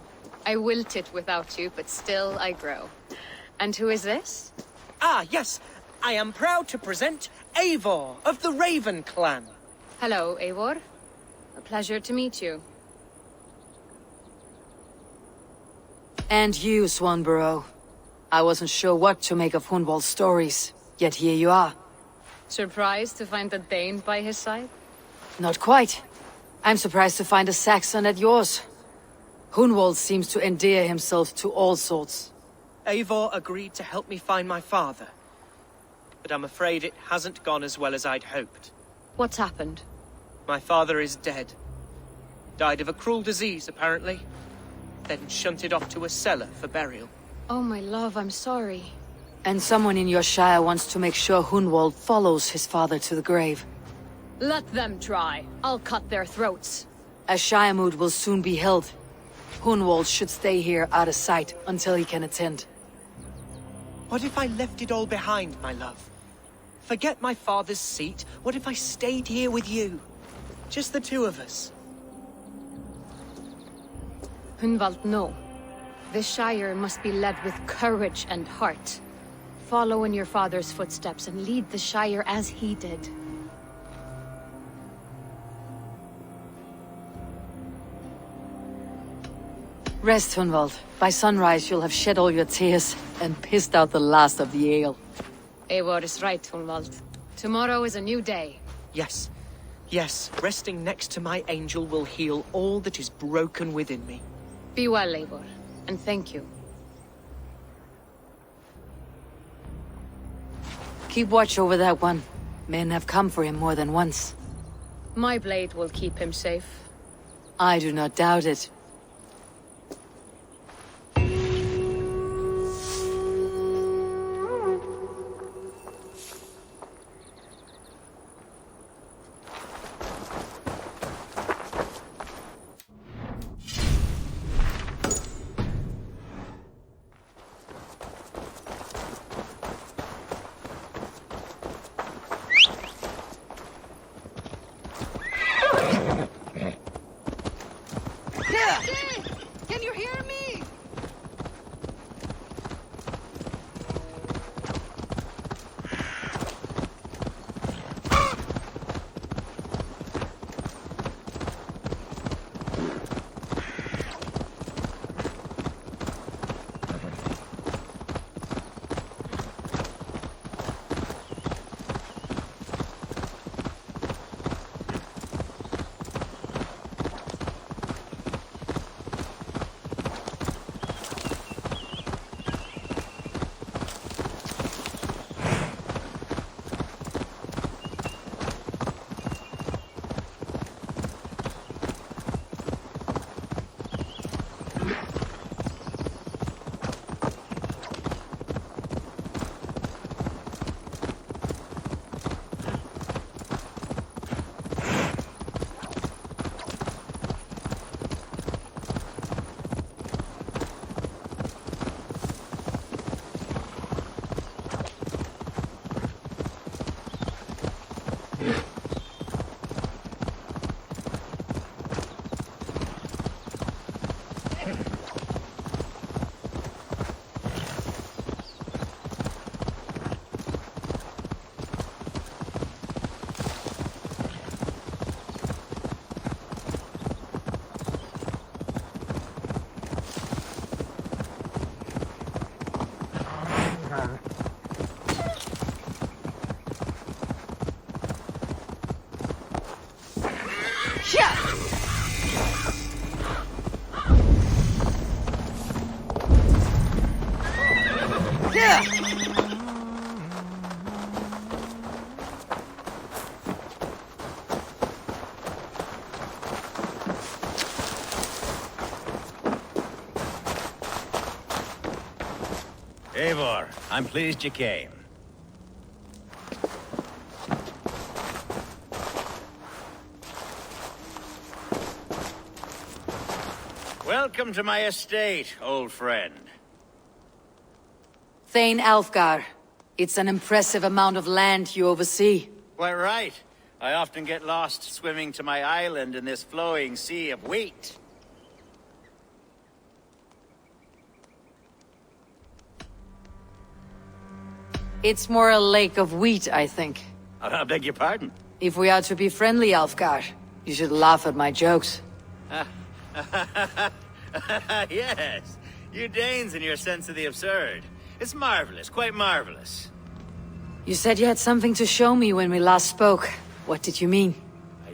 I wilted without you, but still I grow. And who is this? Ah, yes. I am proud to present Eivor of the Raven clan. Hello, Eivor. A pleasure to meet you. And you, Swanborough. I wasn't sure what to make of Hunwald's stories, yet here you are. Surprised to find a Dane by his side? Not quite. I'm surprised to find a Saxon at yours. Hunwald seems to endear himself to all sorts. Eivor agreed to help me find my father. But I'm afraid it hasn't gone as well as I'd hoped. What's happened? My father is dead. Died of a cruel disease, apparently. Then shunted off to a cellar for burial. Oh, my love, I'm sorry. And someone in your shire wants to make sure Hunwald follows his father to the grave. Let them try. I'll cut their throats. A shire moot will soon be held. Hunwald should stay here out of sight until he can attend. What if I left it all behind, my love? Forget my father's seat. What if I stayed here with you? Just the two of us. Hunwald, no. This Shire must be led with courage and heart. Follow in your father's footsteps and lead the Shire as he did. Rest, Hunwald. By sunrise, you'll have shed all your tears and pissed out the last of the ale. Eivor is right, Hunwald. Tomorrow is a new day. Yes. Yes, resting next to my angel will heal all that is broken within me. Be well, Eivor. And thank you. Keep watch over that one. Men have come for him more than once. My blade will keep him safe. I do not doubt it. Eivor, I'm pleased you came. Welcome to my estate, old friend. Thane Alfgar. It's an impressive amount of land you oversee. Quite right. I often get lost swimming to my island in this flowing sea of wheat. It's more a lake of wheat, I think. I beg your pardon? If we are to be friendly, Alfgar, you should laugh at my jokes. Yes, you Danes and your sense of the absurd. It's marvelous, quite marvelous. You said you had something to show me when we last spoke. What did you mean?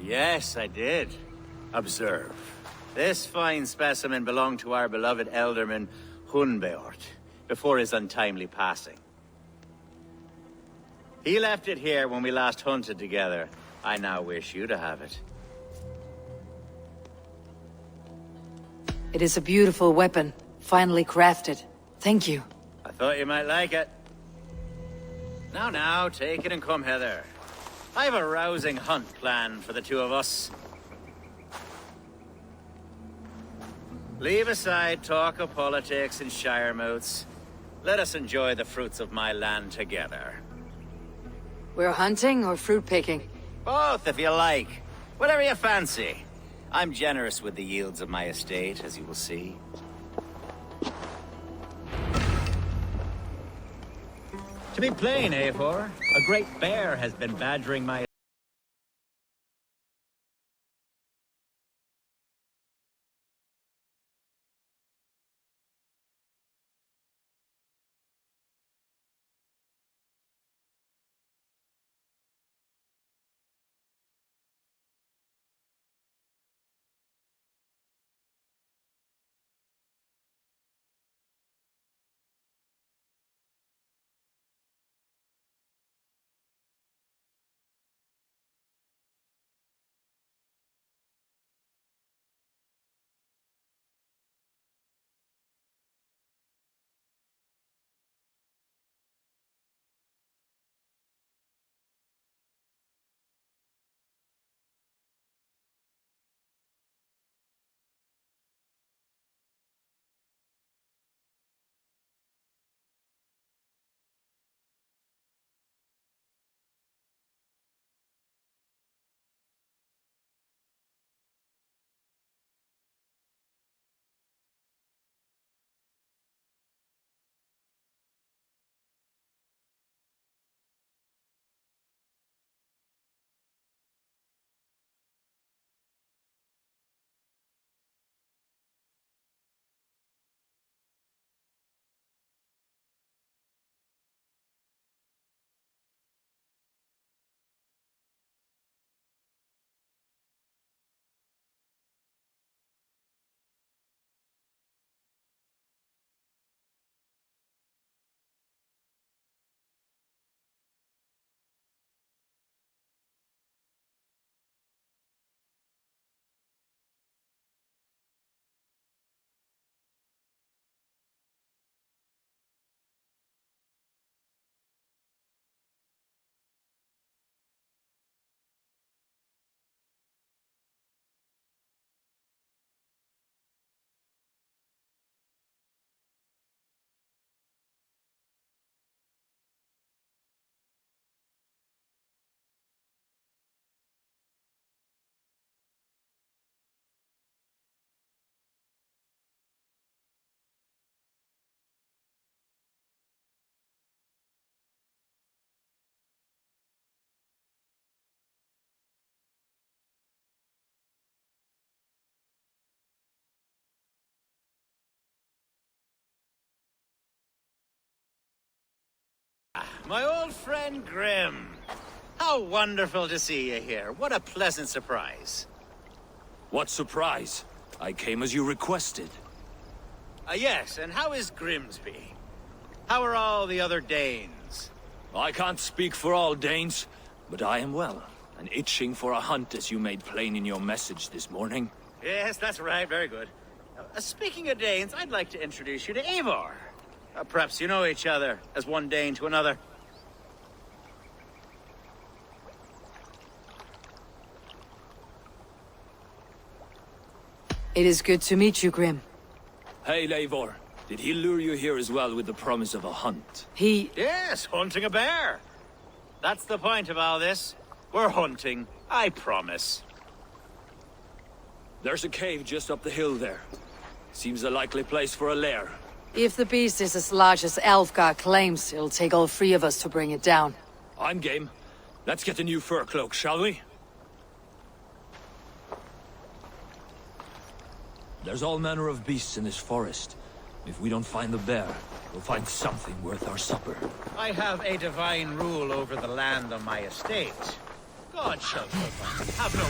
Yes, I did. Observe. This fine specimen belonged to our beloved elderman, Hunbeort, before his untimely passing. He left it here when we last hunted together. I now wish you to have it. It is a beautiful weapon, finely crafted. Thank you. I thought you might like it. Now, take it and come hither. I have a rousing hunt planned for the two of us. Leave aside talk of politics and shire moats. Let us enjoy the fruits of my land together. We're hunting or fruit picking? Both, if you like. Whatever you fancy. I'm generous with the yields of my estate, as you will see. To be plain, Eivor, a great bear has been badgering my My old friend Grim. How wonderful to see you here. What a pleasant surprise. What surprise? I came as you requested. Yes, and how is Grimsby? How are all the other Danes? I can't speak for all Danes, but I am well, and itching for a hunt as you made plain in your message this morning. Yes, that's right. Very good. Speaking of Danes, I'd like to introduce you to Eivor. Perhaps you know each other, as one Dane to another. It is good to meet you, Grim. Hey, Eivor. Did he lure you here as well with the promise of a hunt? Yes, hunting a bear. That's the point of all this. We're hunting, I promise. There's a cave just up the hill there. Seems a likely place for a lair. If the beast is as large as Elfgar claims, it'll take all three of us to bring it down. I'm game. Let's get a new fur cloak, shall we? There's all manner of beasts in this forest. If we don't find the bear, we'll find something worth our supper. I have a divine rule over the land on my estate. God shall help us. Have no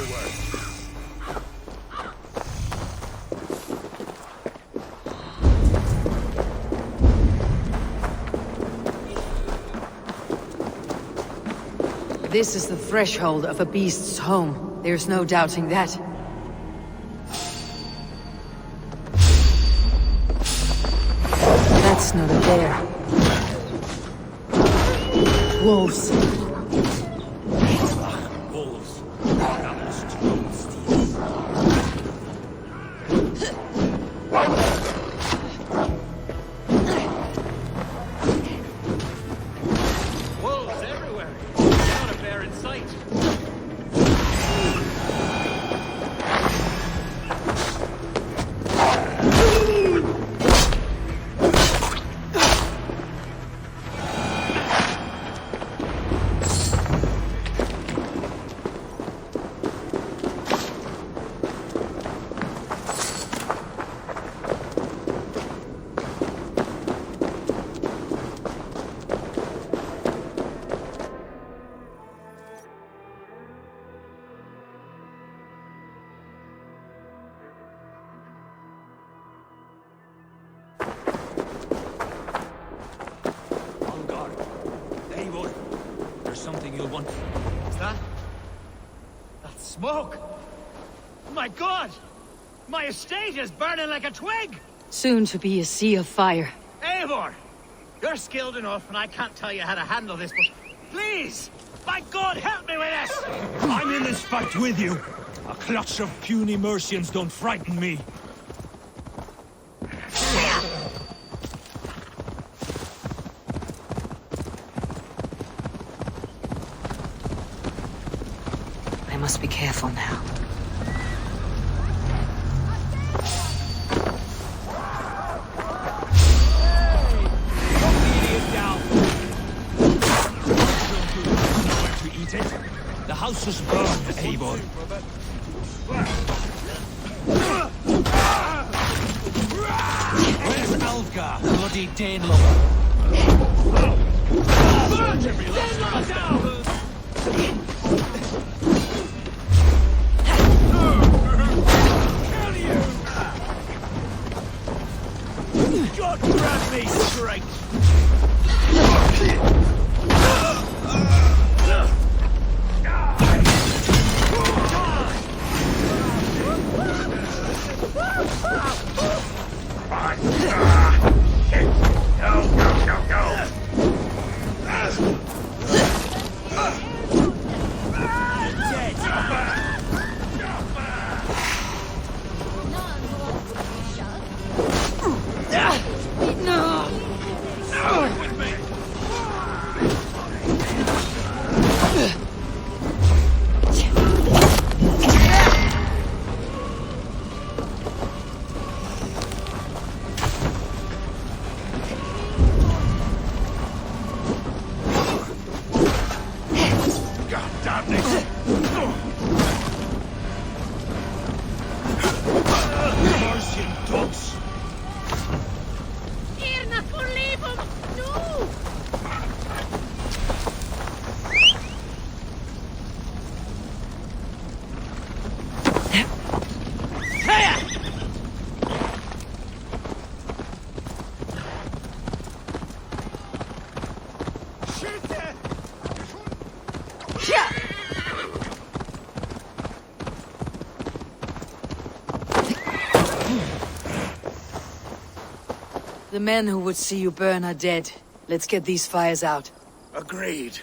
word. This is the threshold of a beast's home. There's no doubting that. That's not a bear. Wolves. Wolves. Wolves everywhere. Not a bear in sight. You'll want. What's that? That smoke! My God! My estate is burning like a twig! Soon to be a sea of fire. Eivor! You're skilled enough, and I can't tell you how to handle this, but please! My God, help me with this! I'm in this fight with you! A clutch of puny Mercians don't frighten me! I must be careful now. The house is burned, Eivor. Where's Alfgar, bloody Dane lover? Dane lover down! God grab me straight! The men who would see you burn are dead. Let's get these fires out. Agreed.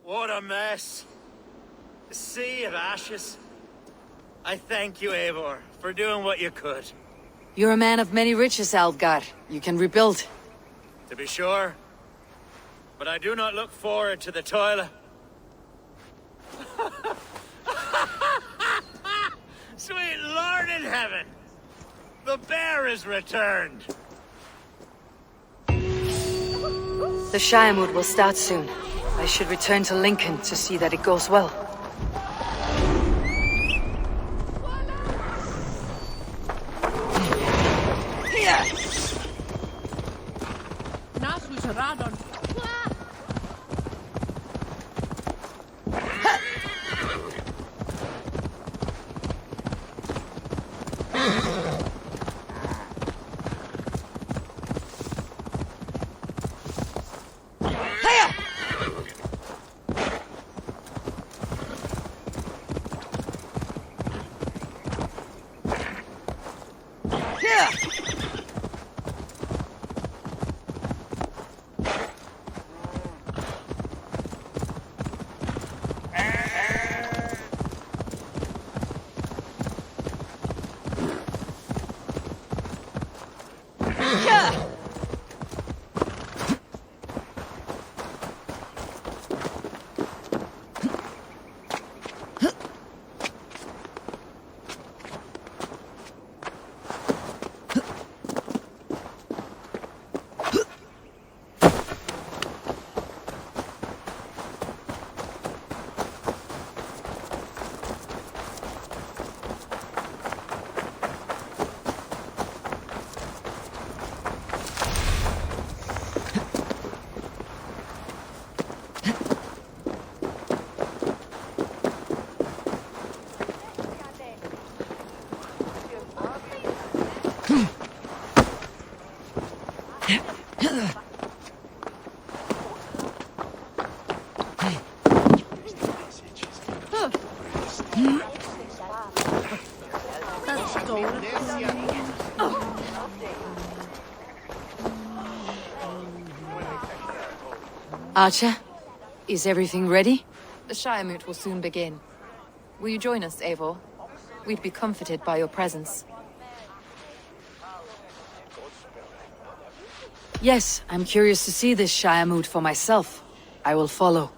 What a mess. A sea of ashes. I thank you, Eivor, for doing what you could. You're a man of many riches, Algar. You can rebuild. To be sure. But I do not look forward to the toil. Sweet Lord in heaven! The bear is returned! The Shiremood will start soon. I should return to Lincoln to see that it goes well. Archer, is everything ready? The Shiremoot will soon begin. Will you join us, Eivor? We'd be comforted by your presence. Yes, I'm curious to see this Shiremoot for myself. I will follow.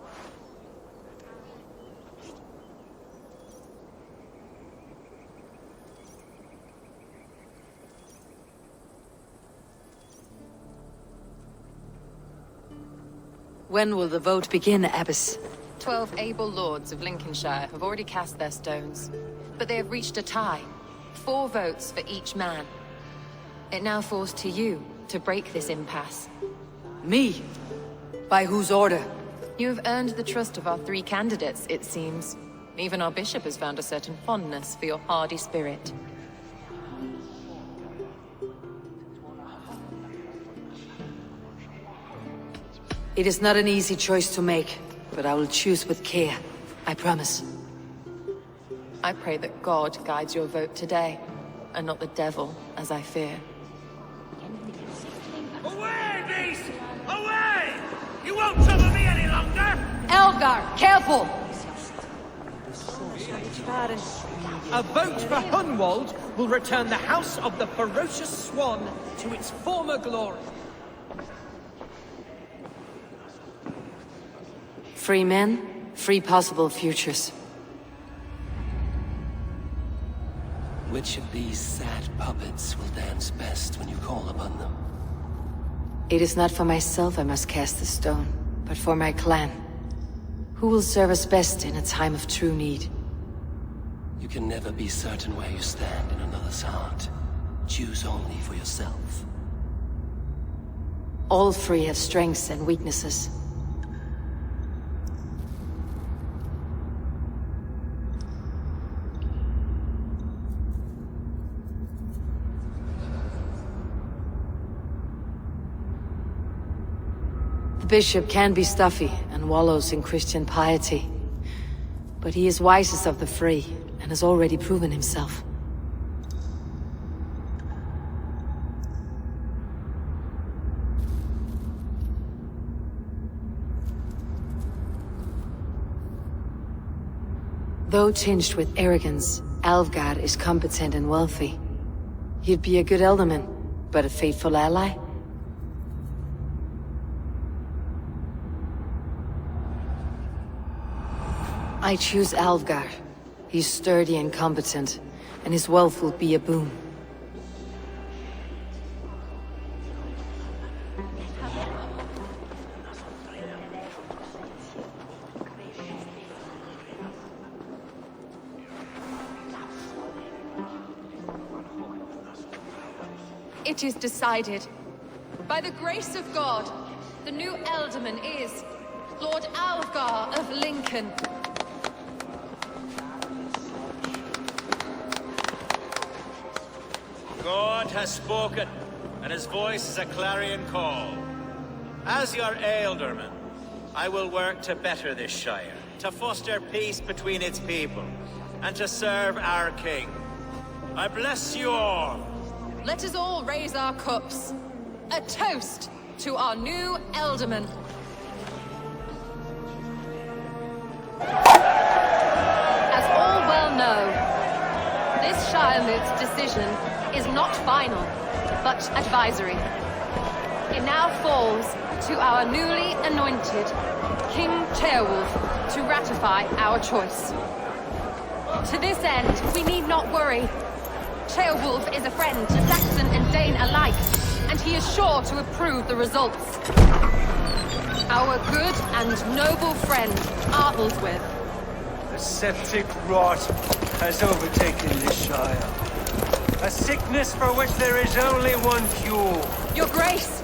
When will the vote begin, Abbess? 12 able lords of Lincolnshire have already cast their stones, but they have reached a tie. 4 votes for each man. It now falls to you to break this impasse. Me? By whose order? You have earned the trust of our 3 candidates, it seems. Even our bishop has found a certain fondness for your hardy spirit. It is not an easy choice to make, but I will choose with care. I promise. I pray that God guides your vote today, and not the devil, as I fear. Away, beast! Away! You won't trouble me any longer! Elgar, careful! A vote for Hunwald will return the House of the Ferocious Swan to its former glory. Free men, free possible futures. Which of these sad puppets will dance best when you call upon them? It is not for myself I must cast the stone, but for my clan. Who will serve us best in a time of true need? You can never be certain where you stand in another's heart. Choose only for yourself. All three have strengths and weaknesses. The bishop can be stuffy and wallows in Christian piety. But he is wisest of the three, and has already proven himself. Though tinged with arrogance, Alvgard is competent and wealthy. He'd be a good alderman, but a faithful ally? I choose Alvgard. He's sturdy and competent, and his wealth will be a boon. It is decided. By the grace of God, the new Alderman is Lord Alvgar of Lincoln. God has spoken, and his voice is a clarion call. As your Alderman, I will work to better this Shire, to foster peace between its people, and to serve our king. I bless you all. Let us all raise our cups. A toast to our new Alderman. As all well know, this Shiremoot's decision is not final, but advisory. It now falls to our newly anointed King Ceolwulf to ratify our choice. To this end, we need not worry. Ceolwulf is a friend to Saxon and Dane alike, and he is sure to approve the results. Our good and noble friend, Artleswith. The septic rot has overtaken this Shire. A sickness for which there is only one cure. Your Grace!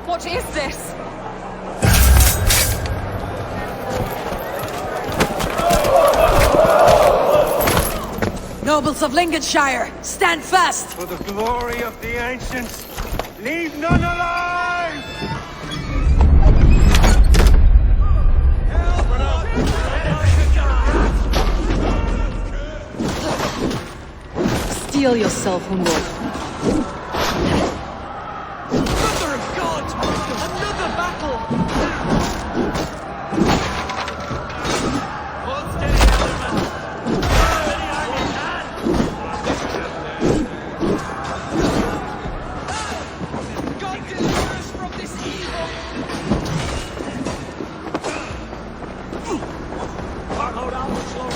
What is this? Nobles of Lincolnshire, stand fast! For the glory of the ancients, leave none alive! Steel yourself, Hunwald. Mother of God! Another battle! Hold steady, Alderman! God deliver us from this evil! Load out the slow.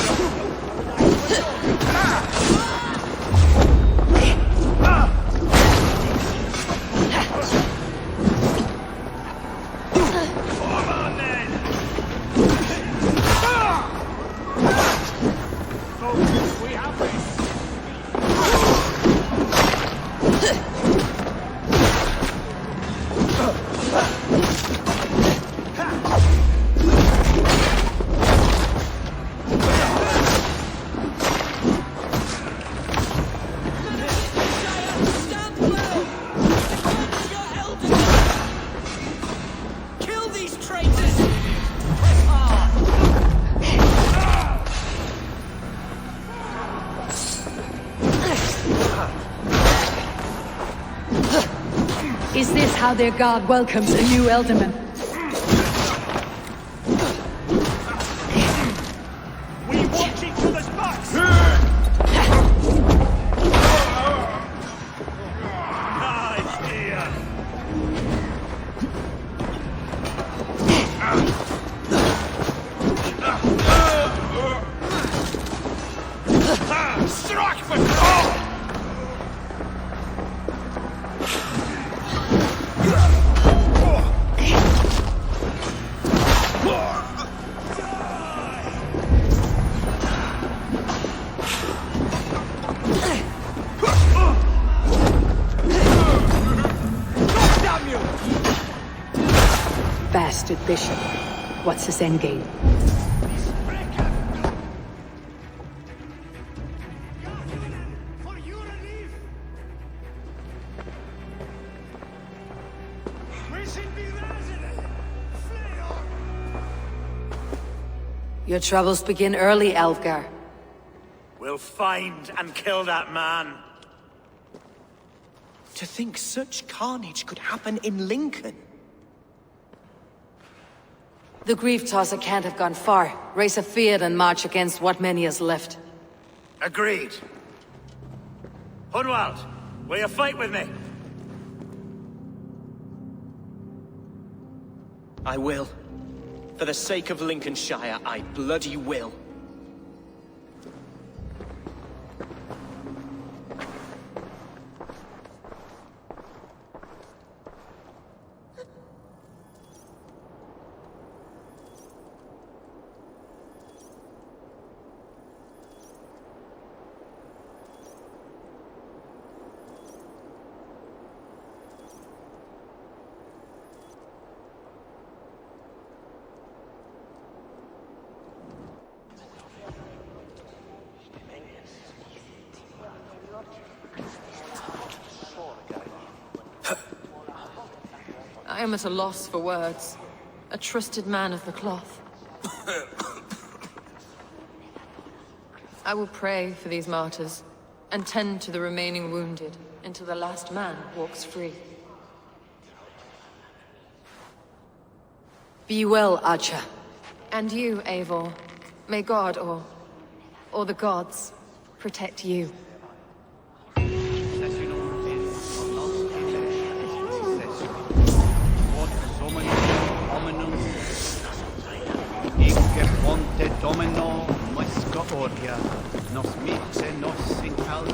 Is this how their god welcomes a new Alderman? We watch each other's backs! Nice, dear! Strike for God! bastard bishop. What's his endgame? Your troubles begin early, Alfgar. We'll find and kill that man. To think such carnage could happen in Lincoln. The grief tosser can't have gone far. Raise a field and march against what many is left. Agreed. Hunwald, will you fight with me? I will. For the sake of Lincolnshire, I bloody will. I am at a loss for words. A trusted man of the cloth. I will pray for these martyrs, and tend to the remaining wounded, until the last man walks free. Be well, Archer. And you, Eivor. May God, or the gods, protect you. Ponte Domino, Muesca Oria, nos mixe nos in cal.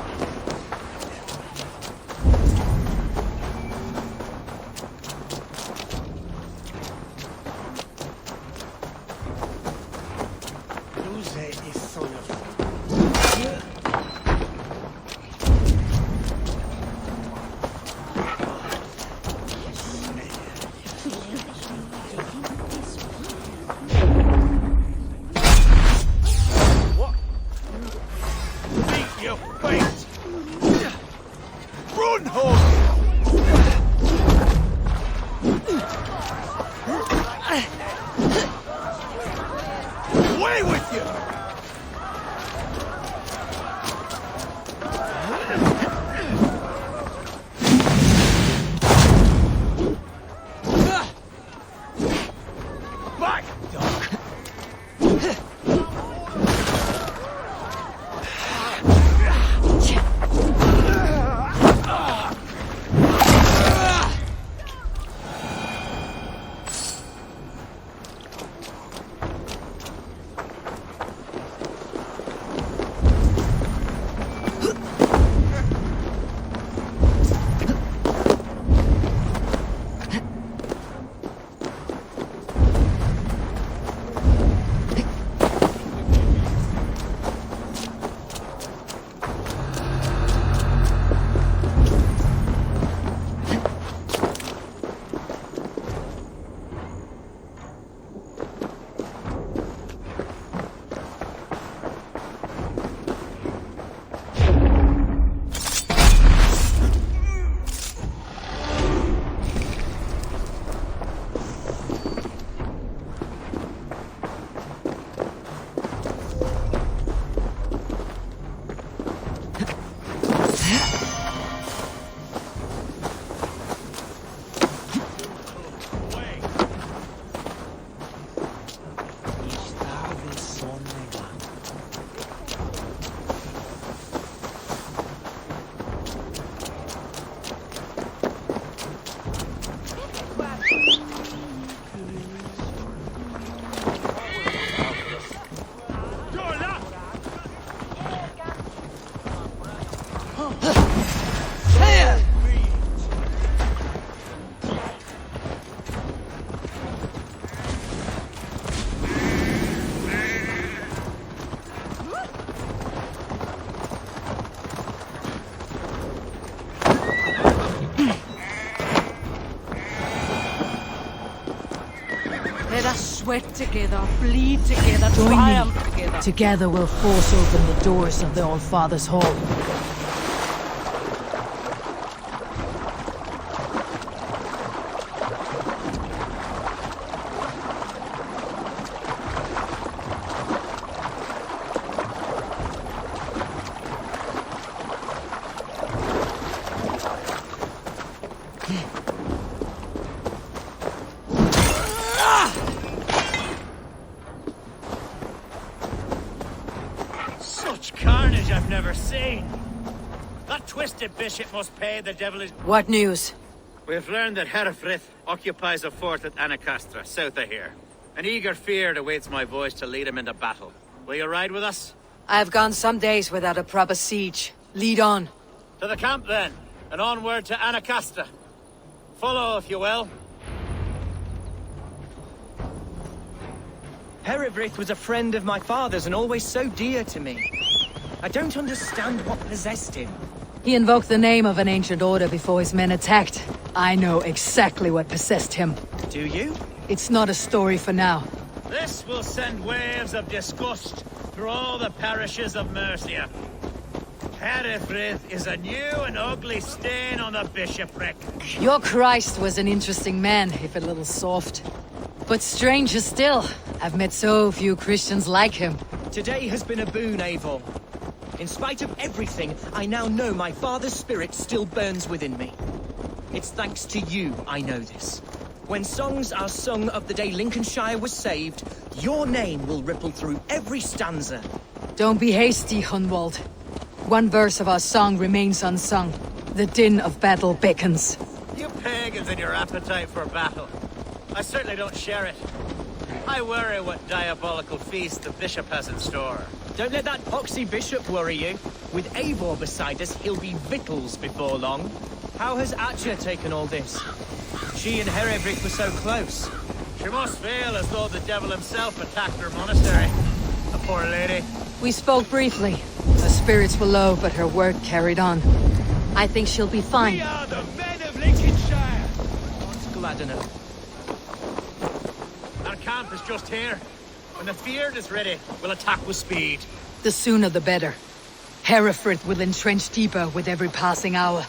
Luze is son of... Sweat together, bleed together, Join triumph me. together. Together we'll force open the doors of the All-Father's Hall. Such carnage I've never seen. That twisted bishop must pay the devilish... What news? We've learned that Herefrith occupies a fort at Anacastra, south of here. An eager fear awaits my voice to lead him into battle. Will you ride with us? I've gone some days without a proper siege. Lead on. To the camp, then, and onward to Anacastra. Follow, if you will. Herefrith was a friend of my father's and always so dear to me. I don't understand what possessed him. He invoked the name of an ancient order before his men attacked. I know exactly what possessed him. Do you? It's not a story for now. This will send waves of disgust through all the parishes of Mercia. Herefrith is a new and ugly stain on the bishopric. Your Christ was an interesting man, if a little soft. But stranger still, I've met so few Christians like him. Today has been a boon, Eivor. In spite of everything, I now know my father's spirit still burns within me. It's thanks to you I know this. When songs are sung of the day Lincolnshire was saved, your name will ripple through every stanza. Don't be hasty, Hunwald. One verse of our song remains unsung. The din of battle beckons. You pagans and your appetite for battle. I certainly don't share it. I worry what diabolical feast the bishop has in store. Don't let that poxy bishop worry you. With Eivor beside us, he'll be victuals before long. How has Atcha taken all this? She and Herefrith were so close. She must feel as though the devil himself attacked her monastery. The poor lady. We spoke briefly. Her spirits were low, but her word carried on. I think she'll be fine. We are the men of Lincolnshire! God's glad enough. Our camp is just here. When the field is ready, we'll attack with speed. The sooner the better. Herefrith will entrench deeper with every passing hour.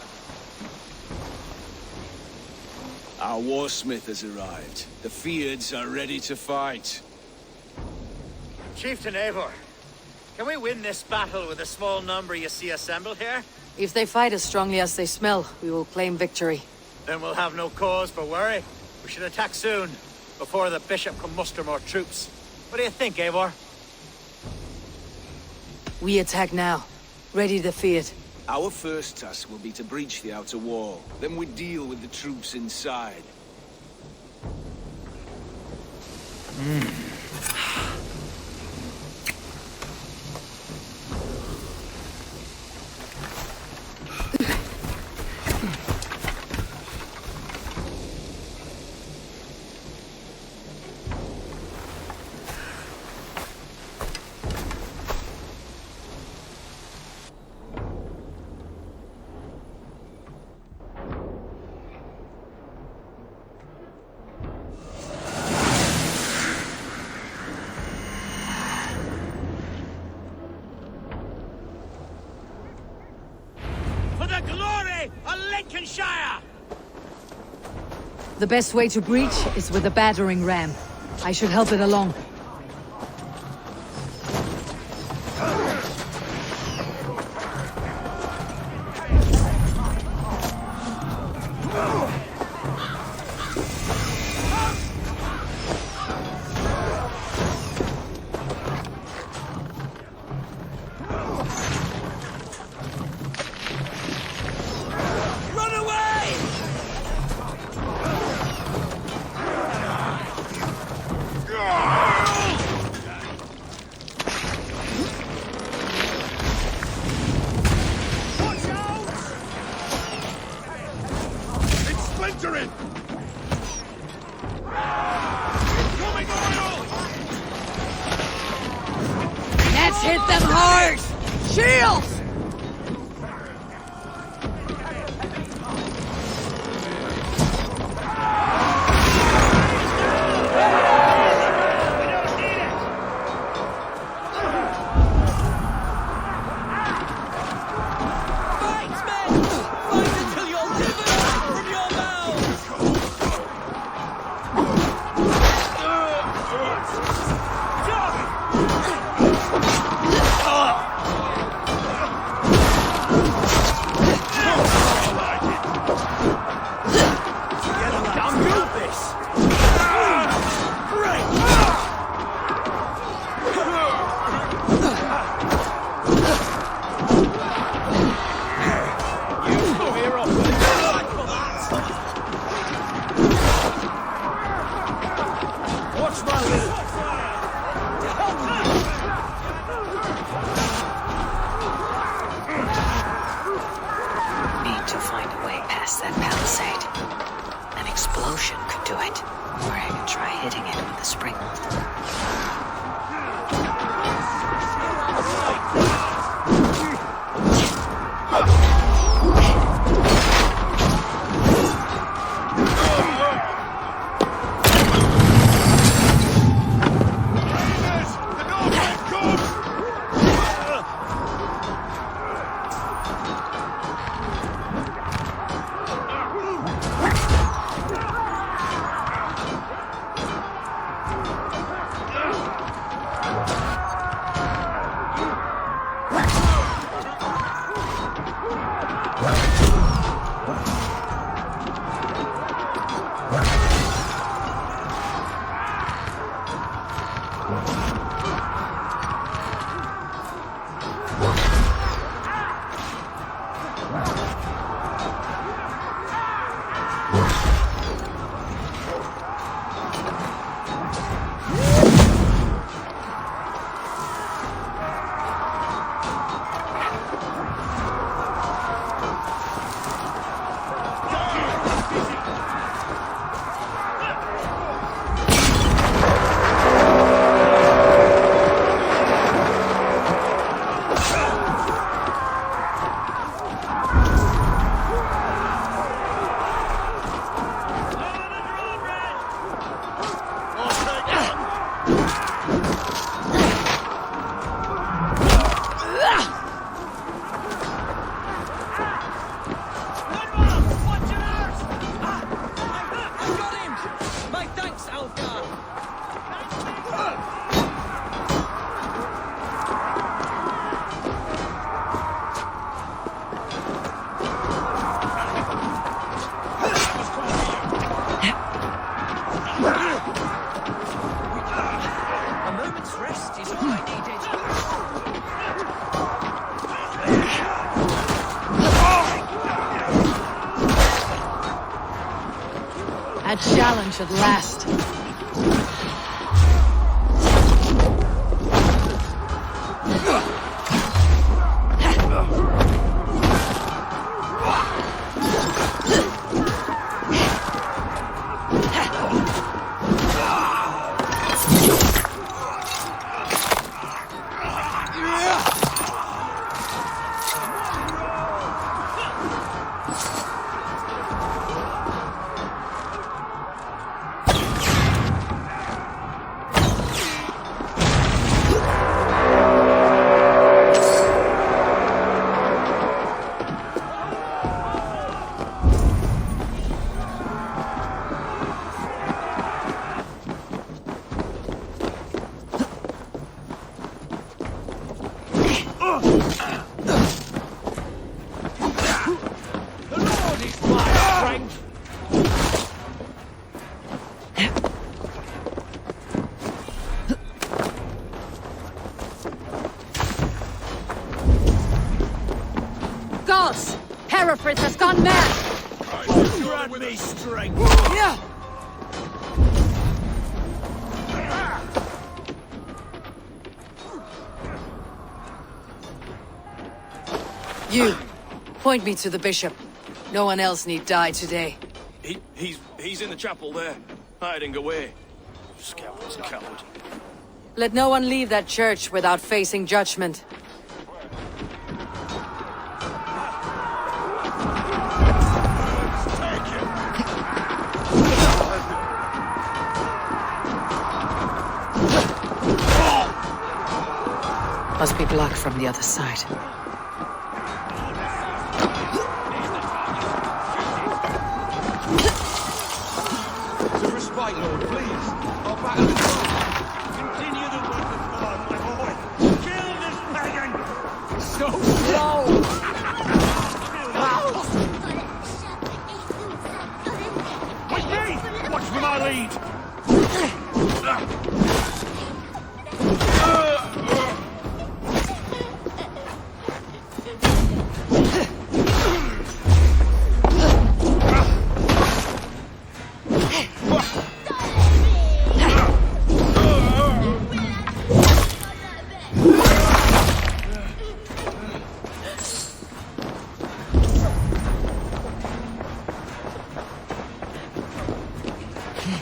Our warsmith has arrived. The Fiards are ready to fight. Chieftain Eivor, can we win this battle with the small number you see assembled here? If they fight as strongly as they smell, we will claim victory. Then we'll have no cause for worry. We should attack soon, before the bishop can muster more troops. What do you think, Eivor? We attack now. Ready to fight. Our first task will be to breach the outer wall. Then we deal with the troops inside. For the glory of Lincolnshire! The best way to breach is with a battering ram. I should help it along. Splintering! Let's hit them hard! Shields! A challenge at last. Gods! Hereford has gone mad! Grant me strength! Yeah! You, point me to the bishop. No one else need die today. He's in the chapel there, hiding away. Scowl's coward. Let no one leave that church without facing judgment. Must be blocked from the other side. To respite, Lord, please. I'll back up. Continue the work of God, my boy. Kill this pagan! So slow! With me! Watch for my lead!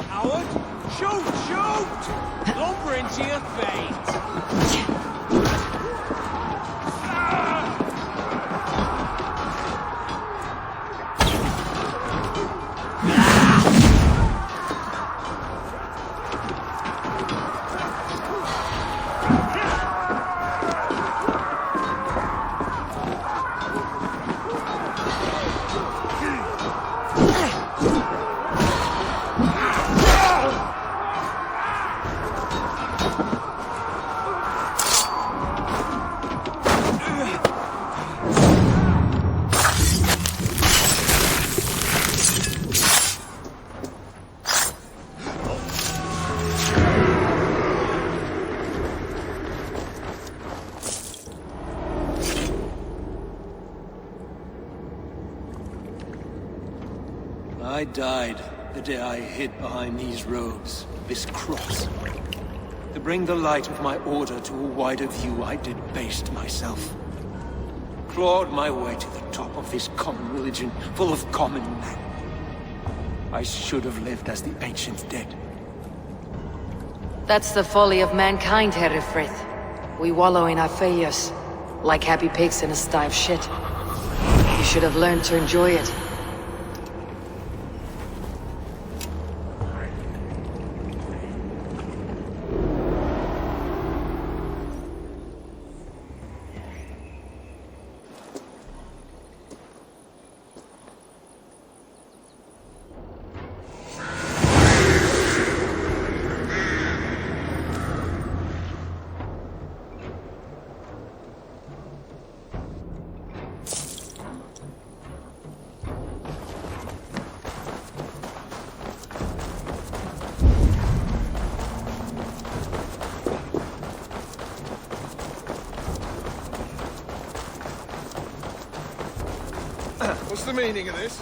Howard, shoot! Shoot! Lumber into your fate! I died the day I hid behind these robes, this cross. To bring the light of my order to a wider view, I debased myself. Clawed my way to the top of this common religion, full of common men. I should have lived as the ancient dead. That's the folly of mankind, Herefrith. We wallow in our failures, like happy pigs in a sty of shit. You should have learned to enjoy it. What's the meaning of this?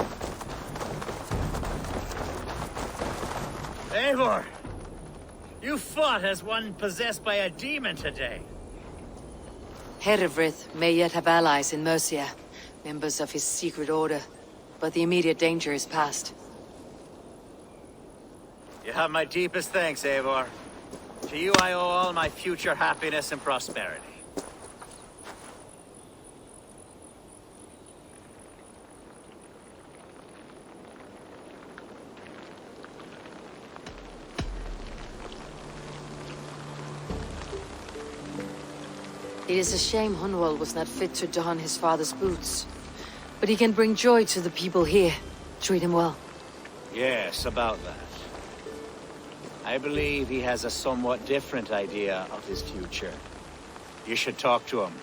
Eivor! You fought as one possessed by a demon today. Herefrith may yet have allies in Mercia, members of his secret order, but the immediate danger is past. You have my deepest thanks, Eivor. To you I owe all my future happiness and prosperity. It is a shame Hunwald was not fit to don his father's boots. But he can bring joy to the people here. Treat him well. Yes, about that. I believe he has a somewhat different idea of his future. You should talk to him.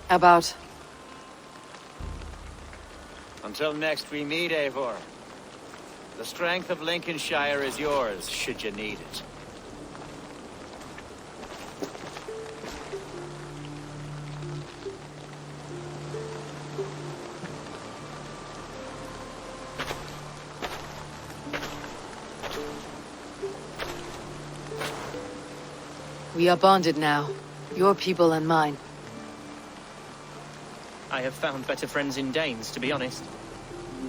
About? Until next we meet, Eivor. The strength of Lincolnshire is yours, should you need it. We are bonded now. Your people and mine. I have found better friends in Danes, to be honest.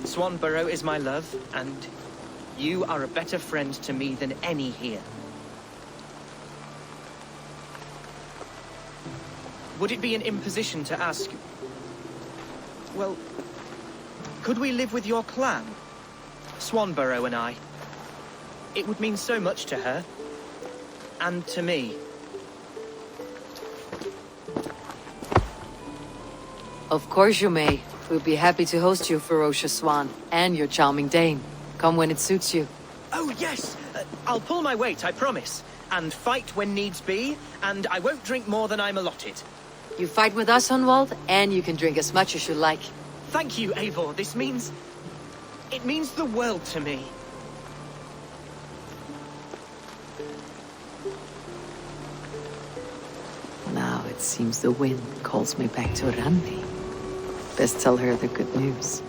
Swanborough is my love, and you are a better friend to me than any here. Would it be an imposition to ask... Well, could we live with your clan? Swanborough and I. It would mean so much to her. And to me. Of course you may. We'll be happy to host you, ferocious swan, and your charming dame. Come when it suits you. Oh, yes! I'll pull my weight, I promise. And fight when needs be, and I won't drink more than I'm allotted. You fight with us, Hunwald, and you can drink as much as you like. Thank you, Eivor. This means... it means the world to me. Now it seems the wind calls me back to Randi. Best tell her the good news.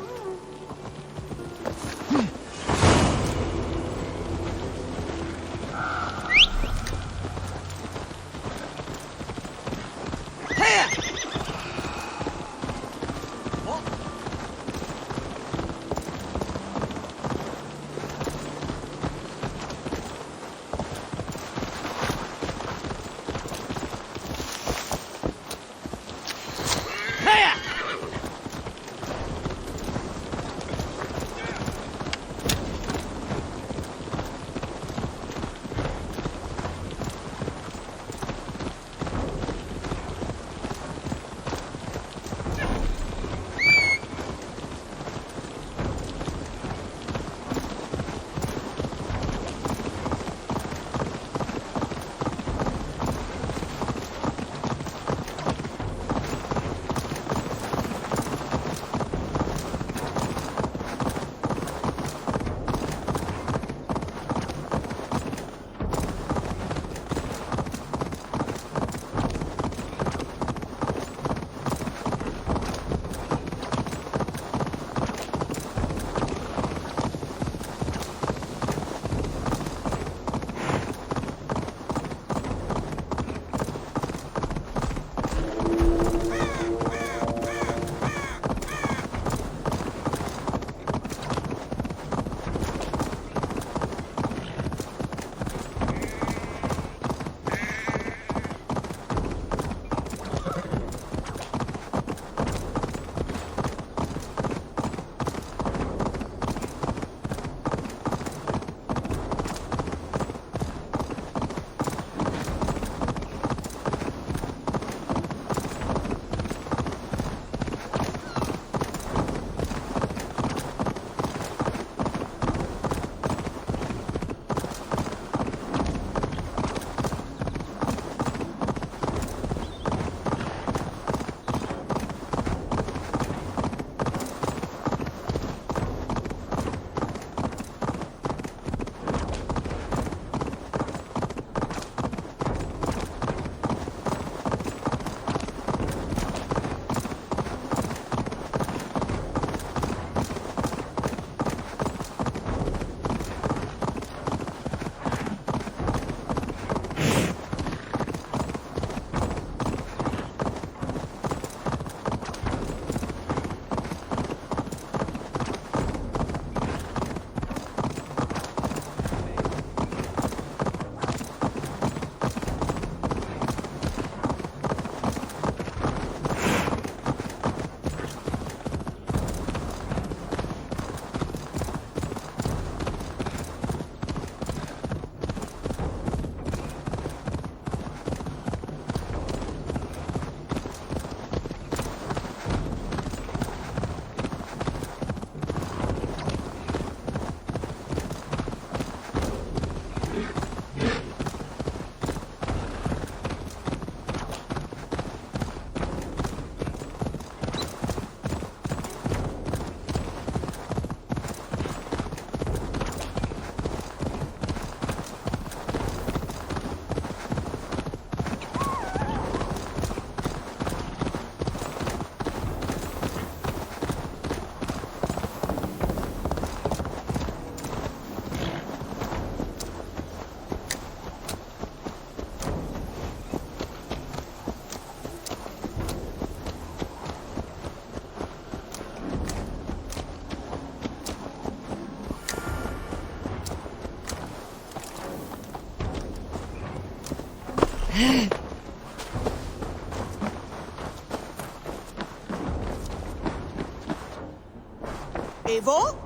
Eivor?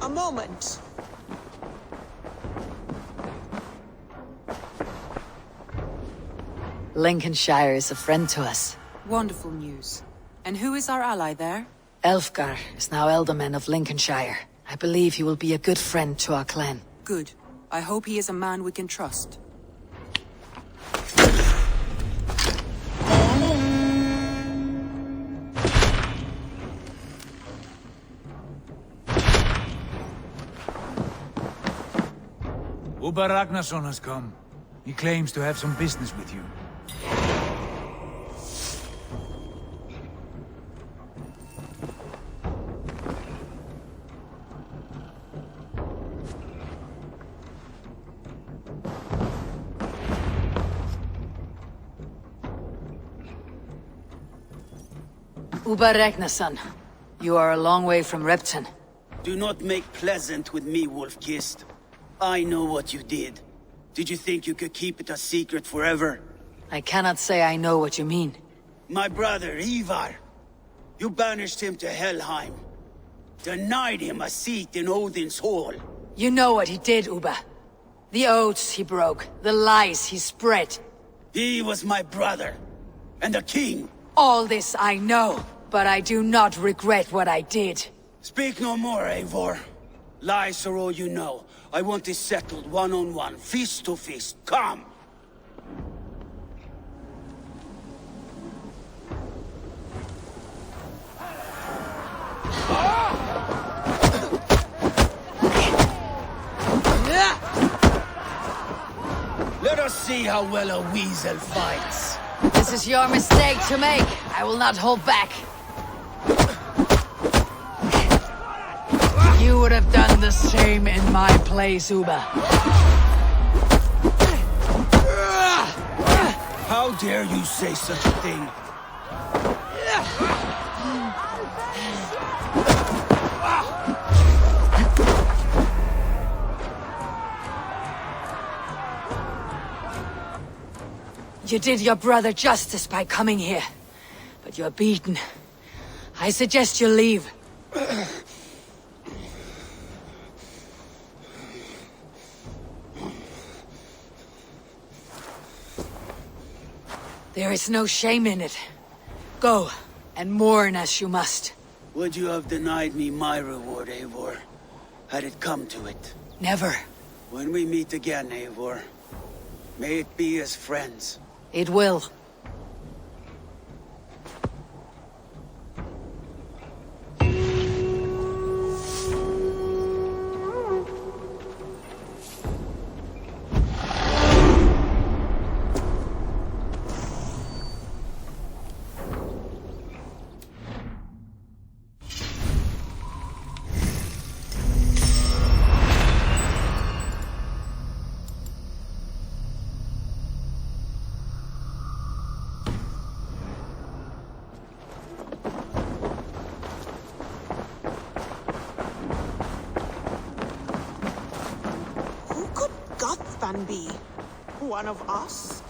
A moment. Lincolnshire is a friend to us. Wonderful news. And who is our ally there? Elfgar is now Ealdorman of Lincolnshire. I believe he will be a good friend to our clan. Good. I hope he is a man we can trust. Uber Ragnarsson has come. He claims to have some business with you. Uber Ragnarsson, you are a long way from Repton. Do not make pleasant with me, Wolf-Kissed. I know what you did. Did you think you could keep it a secret forever? I cannot say I know what you mean. My brother, Ivar. You banished him to Helheim. Denied him a seat in Odin's hall. You know what he did, Uber. The oaths he broke, the lies he spread. He was my brother. And the king. All this I know, but I do not regret what I did. Speak no more, Eivor. Lies are all you know. I want this settled one-on-one, fist to fist. Come! Let us see how well a weasel fights. This is your mistake to make. I will not hold back. You would have done the same in my place, Uber. How dare you say such a thing? You did your brother justice by coming here, but you're beaten. I suggest you leave. There is no shame in it. Go, and mourn as you must. Would you have denied me my reward, Eivor, had it come to it? Never. When we meet again, Eivor, may it be as friends. It will. Be one of us?